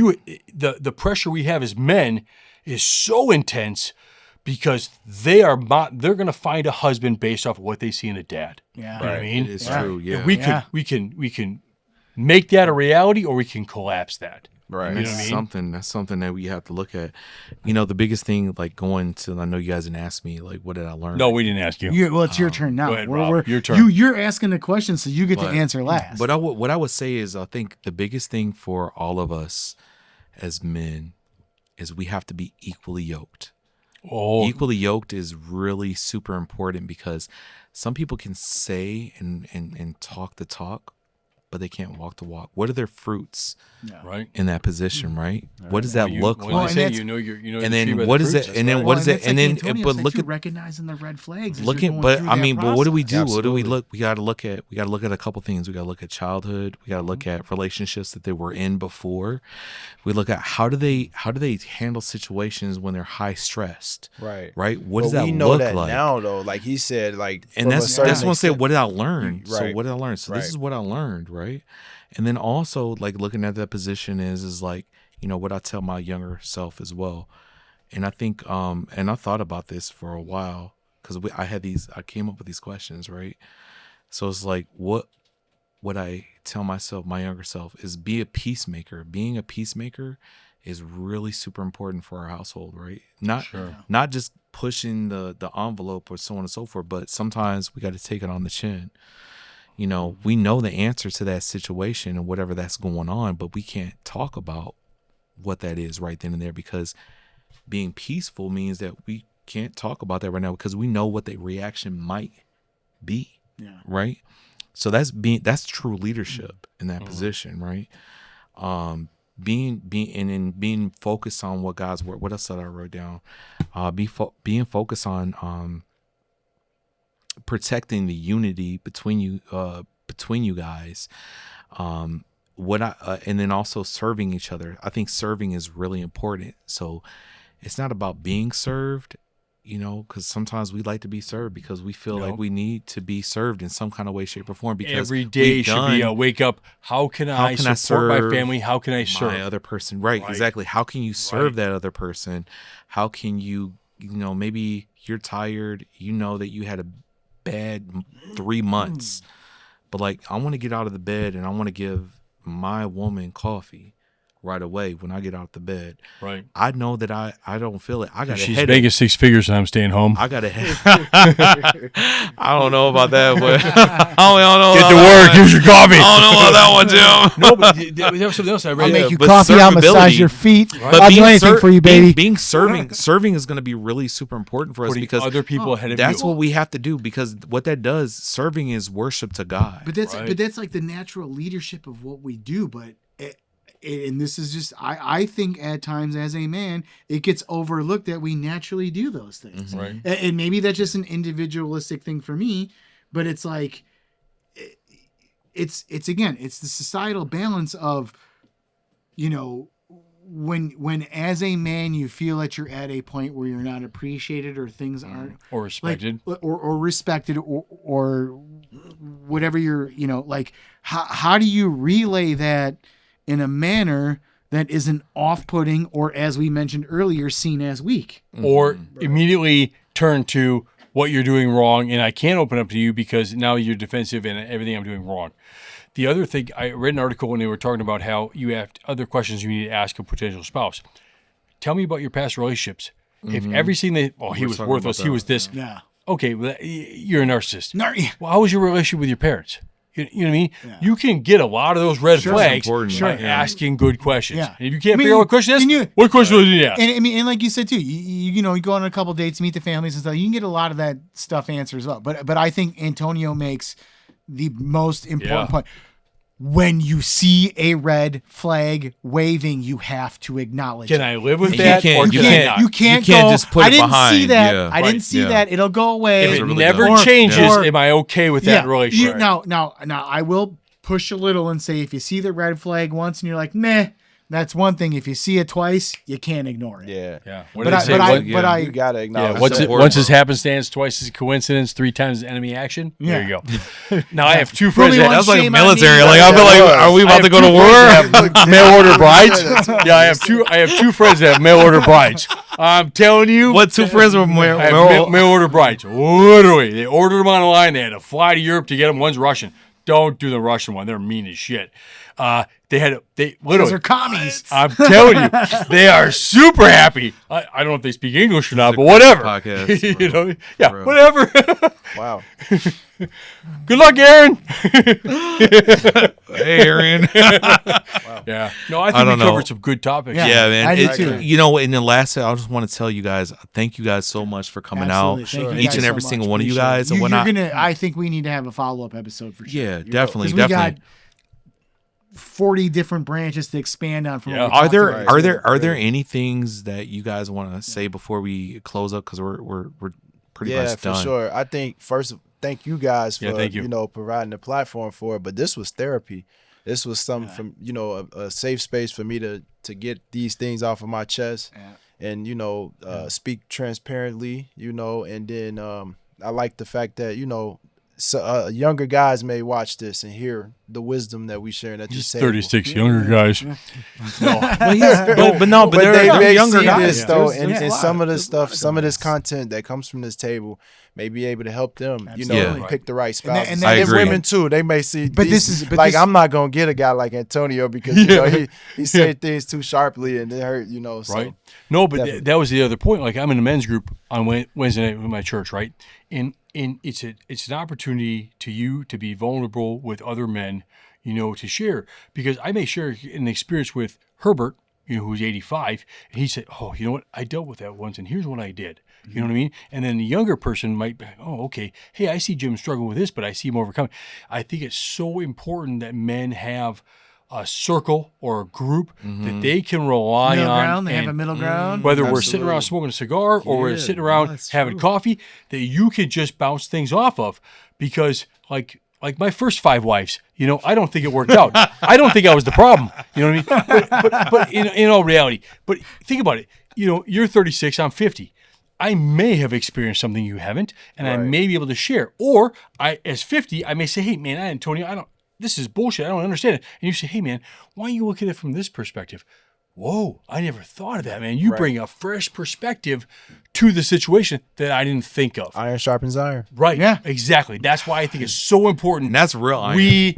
the pressure we have as men is so intense because they're going to find a husband based off of what they see in a dad. Yeah. You know what I mean? It is Yeah. true. Yeah. And we can make that a reality or we can collapse that. Right. And You know that's what I mean? that's something that we have to look at. The biggest thing, like going to, I know you guys didn't ask me, like, what did I learn? No, we didn't ask you. Well, it's your turn now. go ahead, Rob. Your turn. You're asking the question, so you get to But- answer last. But what I would say is, I think the biggest thing for all of us as men is we have to be equally yoked. Oh, Equally yoked is really super important because some people can say and talk the talk, but they can't walk the walk. What are their fruits right. in that position, right? What does that look What like? they say, that's- you know And the tree by then the what is fruits. it? And then what is it? And then, but look at recognizing the red flags. as looking. you're going But through I that mean, but what do we process. do? What do we Absolutely. look? We got to look at. We got to look at a couple things. We got to look at childhood. We got to look at relationships that they were in before. We look at how do they handle situations when they're high stressed. Right. Right. What But does that we know look that like? now, though. Like he said, like And from a that's certain what I say. extent- What did I learn? So Right. what did I learn? So this Right. is what I learned, right? And then also like looking at that position is like, what I tell my younger self as well. And I think and I thought about this for a while because I came up with these questions, right? So it's like what I tell myself, my younger self, is be a peacemaker. Being a peacemaker is really super important for our household, right? Not just pushing the envelope or so on and so forth, but sometimes we got to take it on the chin. We know the answer to that situation and whatever that's going on, but we can't talk about what that is right then and there because being peaceful means that we can't talk about that right now because we know what the reaction might be. Yeah. Right. So that's true leadership in that position, right? Being focused on what God's word. What else did I wrote down? Being focused on protecting the unity between you guys. And then also serving each other. I think serving is really important. So it's not about being served. because sometimes we like to be served because we feel No. like we need to be served in some kind of way, shape, or form. Because Every day we've should be a done wake up. How can I can I support my serve family? How can I serve? my other person. Right, Right. exactly. How can you serve Right. that other person? How can maybe you're tired, that you had a bad 3 months, but like, I want to get out of the bed and I want to give my woman coffee right away when I get out the bed. Right. I know that I don't feel it. I got a She's headache. making 6 figures and I'm staying home. I got a I don't know about that, but I don't know. Get about to that work. one. Here's your coffee. I don't know about that one, Jim. No, but there was something else I read. I'll make you but coffee. I'll massage servability- your feet. But I'll do being anything for you, baby. Being serving is going to be really super important for us Putting because other people ahead of that's you. what we have to do. Because what that does, serving is worship to God. But that's Right. like the natural leadership of what we do. But and this is just I think at times as a man it gets overlooked that we naturally do those things. Right. And maybe that's just an individualistic thing for me. But it's like it's again it's the societal balance of when as a man you feel that you're at a point where you're not appreciated or things aren't Or respected. or respected or whatever you're like how do you relay that in a manner that isn't off-putting or, as we mentioned earlier, seen as weak? Or immediately turn to what you're doing wrong, and I can't open up to you because now you're defensive and everything I'm doing wrong. The other thing, I read an article when they were talking about how you have other questions you need to ask a potential spouse. Tell me about your past relationships. If everything he was talking worthless, about he that, was this. Yeah. Okay, well, you're a narcissist. Yeah. Well, how was your relationship with your parents? You know what I mean? You can get a lot of those red flags important, by right, yeah. asking good questions. Yeah. And if you can't I mean, figure out what question and is, you- what question would you ask? And I mean, and like you said too, you go on a couple dates, meet the families and stuff. You can get a lot of that stuff answered as well. But I think Antonio makes the most important Yeah. point. When you see a red flag waving, you have to acknowledge Can it. I live with You that? can't- or you can I can't- not? You can't You can't go, just put I it didn't see behind, that. yeah. I Right, didn't see yeah. that. It'll go away. If Those it are really never good. changes, Or- am I okay with that relationship? Now, I will push a little and say if you see the red flag once and you're like, meh, that's one thing. If you see it twice, you can't ignore it. Yeah. Yeah. What But did I, they say? but I, What- but I, You gotta yeah. acknowledge. Once that. once is happenstance, twice is coincidence, 3 times is enemy action. There Yeah. you go. Now I have 2 friends me that one That was like Shame on military. me. Like I feel like, Yeah. are we I about have to go 2 to war? friends that have mail order brides. Yeah, I have 2 friends that have mail order brides. I'm telling you. What 2 friends were I have mail order brides. Literally, they ordered them online. They had to fly to Europe to get them. One's Russian. Don't do the Russian one. They're mean as shit. They those literally. are commies. I'm telling you, they are super happy. I don't know if they speak English or not, but whatever. podcast, You know, yeah, Bro. whatever. Wow. Good luck, Aaron. Hey, Aaron. Yeah. No, I think don't we know. covered some good topics. Yeah. Yeah, man. I did It- too. In the last, I just want to tell you guys, thank you guys so much for coming Absolutely. out. Thank you Each guys and so every much. single one of you Appreciate it. guys and whatnot. I think we need to have a follow-up episode for sure. Yeah, definitely, 'Cause we got definitely. 40 different branches to expand on from Yeah. what we Are talked there about. are there any things that you guys want to say before we close up? Because we're pretty Yeah, much for done. sure. I think first, thank you guys for Yeah, thank you. providing the platform for it. But this was therapy. This was something from a safe space for me to get these things off of my chest and speak transparently. And then I like the fact that younger guys may watch this and hear the wisdom that we sharing at this Just table. 36 younger guys. But But they're they may younger see guys. this though, There's and a lot. some of this There's a lot stuff, of some of this guys. content that comes from this table may be able to help them, Absolutely. pick the right And that- spouse. and I And agree. women too, they may see. But these- this is- but like this- I'm not gonna get a guy like Antonio because he said things too sharply and it hurt. So. Right. No, but Definitely. that was the other point. Like I'm in a men's group on Wednesday night with my church, right? And it's an opportunity to be vulnerable with other men, to share. Because I may share an experience with Herbert, who's 85, and he said, "Oh, you know what? I dealt with that once, and here's what I did." You know what I mean? And then the younger person might be, "Oh, okay. Hey, I see Jim struggle with this, but I see him overcoming." I think it's so important that men have a circle or a group that they can rely Middle on. ground. They have a and middle ground. whether we're sitting around Absolutely. smoking a cigar or we're Yeah, sitting around that's having true. coffee, that you could just bounce things off of. Because like my first 5 wives, I don't think it worked out. I don't think I was the problem. You know what I mean? But in all reality, but think about it. You're 36, I'm 50. I may have experienced something you haven't, and I may be able to share. Or I, as 50, I may say, hey, man, Antonio, this is bullshit. I don't understand it. And you say, hey, man, why don't you look at it from this perspective? Whoa, I never thought of that, man. You bring a fresh perspective to the situation that I didn't think of. Iron sharpens iron. Right. Yeah. Exactly. That's why I think it's so important. And that's real iron. We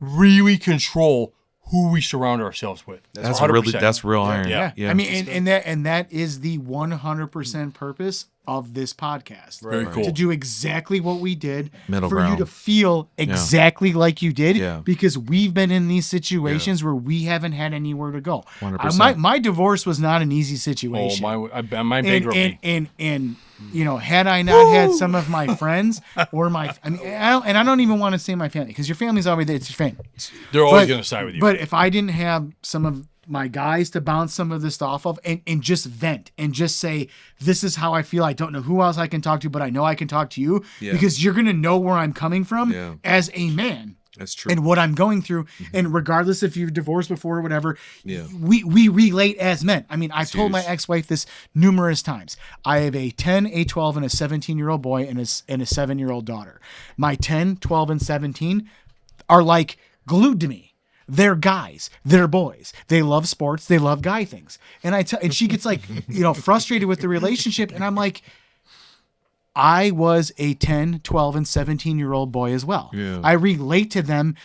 really control who we surround ourselves with. That's 100%. that's real iron. Yeah. I mean, and that is the 100% purpose of this podcast. Very cool. To do exactly what we did, Middle for ground. you to feel exactly like you did, Yeah. because we've been in these situations where we haven't had anywhere to go. 100%. My divorce was not an easy Oh, situation. my bankruptcy. And you know, had I not had some of my friends or I don't even want to say my family, because your family's always there. It's your family. They're always going to side with you. But if I didn't have some of my guys to bounce some of this stuff off and just vent and just say, this is how I feel. I don't know who else I can talk to, but I know I can talk to you because you're going to know where I'm coming from as a man. That's true. And what I'm going through. And regardless if you've divorced before or whatever, we relate as men. I mean, I've told my ex-wife this numerous times. I have a 10, a 12, and a 17-year-old boy and a 7-year-old daughter. My 10, 12, and 17 are like glued to me. They're guys. They're boys. They love sports. They love guy things. And and she gets like, frustrated with the relationship. And I'm like, I was a 10, 12, and 17-year-old boy as well. Yeah. I relate to them.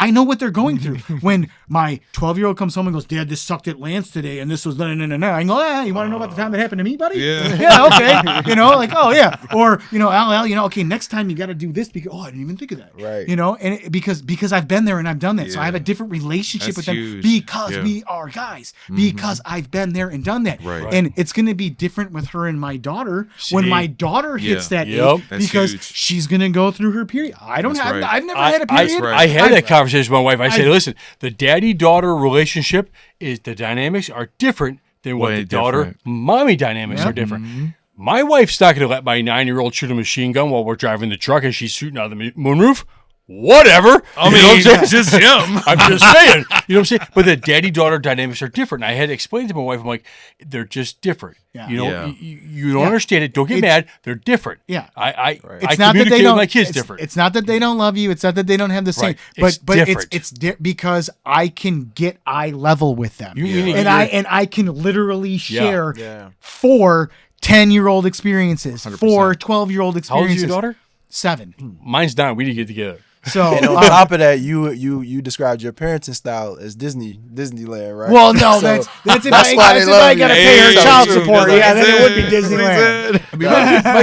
I know what they're going through. When my 12-year-old comes home and goes, Dad, this sucked at Lance today, and this was I go, you want to know about the time that happened to me, buddy? Yeah, okay. Like, oh yeah. Or, Al, okay, next time you got to do this because, I didn't even think of that. Right. And because I've been there and I've done that. So I have a different relationship with them because we are guys, because I've been there and done that. Right. And it's going to be different with her and my daughter when my daughter hits that age, That's because huge. she's going to go through her period. I don't That's have, right. I've never had a period. I had that conversation with my wife. I said, listen, the daddy-daughter relationship is the dynamics are different than what Way the different. daughter-mommy dynamics are different. My wife's not going to let my 9-year-old shoot a machine gun while we're driving the truck and she's shooting out of the moonroof. Whatever. I mean, you know what I'm saying? just him. I'm just saying. You know what I'm saying? But the daddy-daughter dynamics are different. And I had to explain to my wife, I'm like, they're just different. Yeah. Yeah. You don't understand it. Don't get mad. They're different. Yeah. I It's not that communicate they don't. with my kids it's, different. It's not that they don't love you. It's not that they don't have the same. Right. But It's it's different. because I can get eye level with them, meaning and you're- I can literally share Yeah. 4 10-year-old experiences, 4 12-year-old How old experiences. is your daughter? 7. Mine's 9. We didn't get together. So And on top of that, you described your parenting style as Disneyland, right? well, no, So that's if that's why they love I you. got to pay her Hey, child true, support. that's Yeah, what then he it would be said. Disneyland. I mean,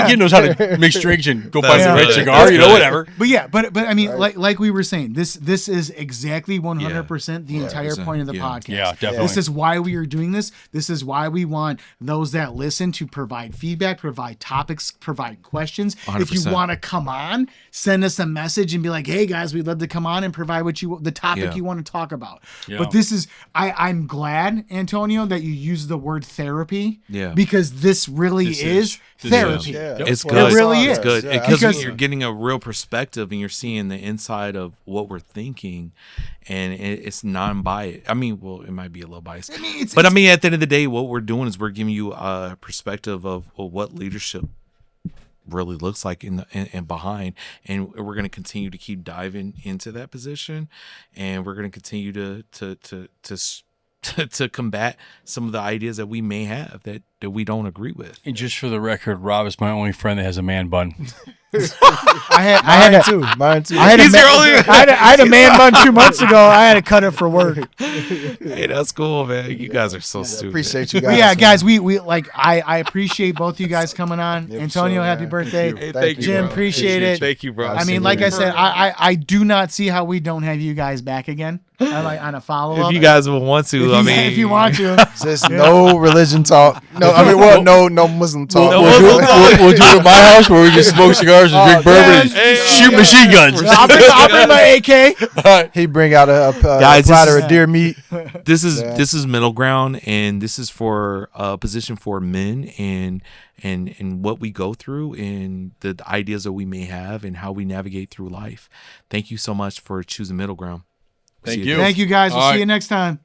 my kid knows how to mix drinks and go buy That's some red good. cigar, That's you know, good. whatever. But yeah, but I mean, like we were saying, this is exactly 100% the entire point of the podcast. Yeah, definitely. This is why we are doing this. This is why we want those that listen to provide feedback, provide topics, provide questions. If you 100%. want to come on, send us a message and be like, "Hey guys, we'd love to come on and provide the topic you want to talk about." Yeah. But this is I'm glad, Antonio, that you use the word therapy. Yeah. Because this really This is is. This therapy. Yeah, It's that's what good. It really it's is. Good. Yeah, Because Because- you're getting a real perspective and you're seeing the inside of what we're thinking, and it's non-biased. I mean, well, it might be a little biased. I mean, But I mean, at the end of the day, what we're doing is we're giving you a perspective of what leadership really looks like and behind, and we're going to continue to keep diving into that position, and we're going to continue to combat some of the ideas that we may have that we don't agree with. And just for the record, Rob is my only friend that has a man bun. Mine too. I had, He's a, your only- I had a man bun 2 months ago. I had to cut it for work. Hey, that's cool, man. You guys are so stupid. Appreciate you guys. But yeah, guys, we like I appreciate both you guys coming on. Yeah, for Antonio, sure, happy man. birthday. Thank you. Hey, Thank you, Jim, bro. appreciate it. Thank you, bro. I mean, like I said, I do not see how we don't have you guys back again on a follow up. If you guys would want to, I mean, if you want to. Just no religion talk. No, I mean, well, no Muslim talk. No We'll do, Muslim talk. we'll do it at my house where we just smoke cigars and drink bourbon yeah, and shoot machine guns. I'll bring my AK. He bring out a Guys, this platter is- of deer meat. this is middle ground, and this is for a position for men and what we go through and the ideas that we may have and how we navigate through life. Thank you so much for choosing middle ground. Thank See you. Thank you guys. We'll All see right. you next time.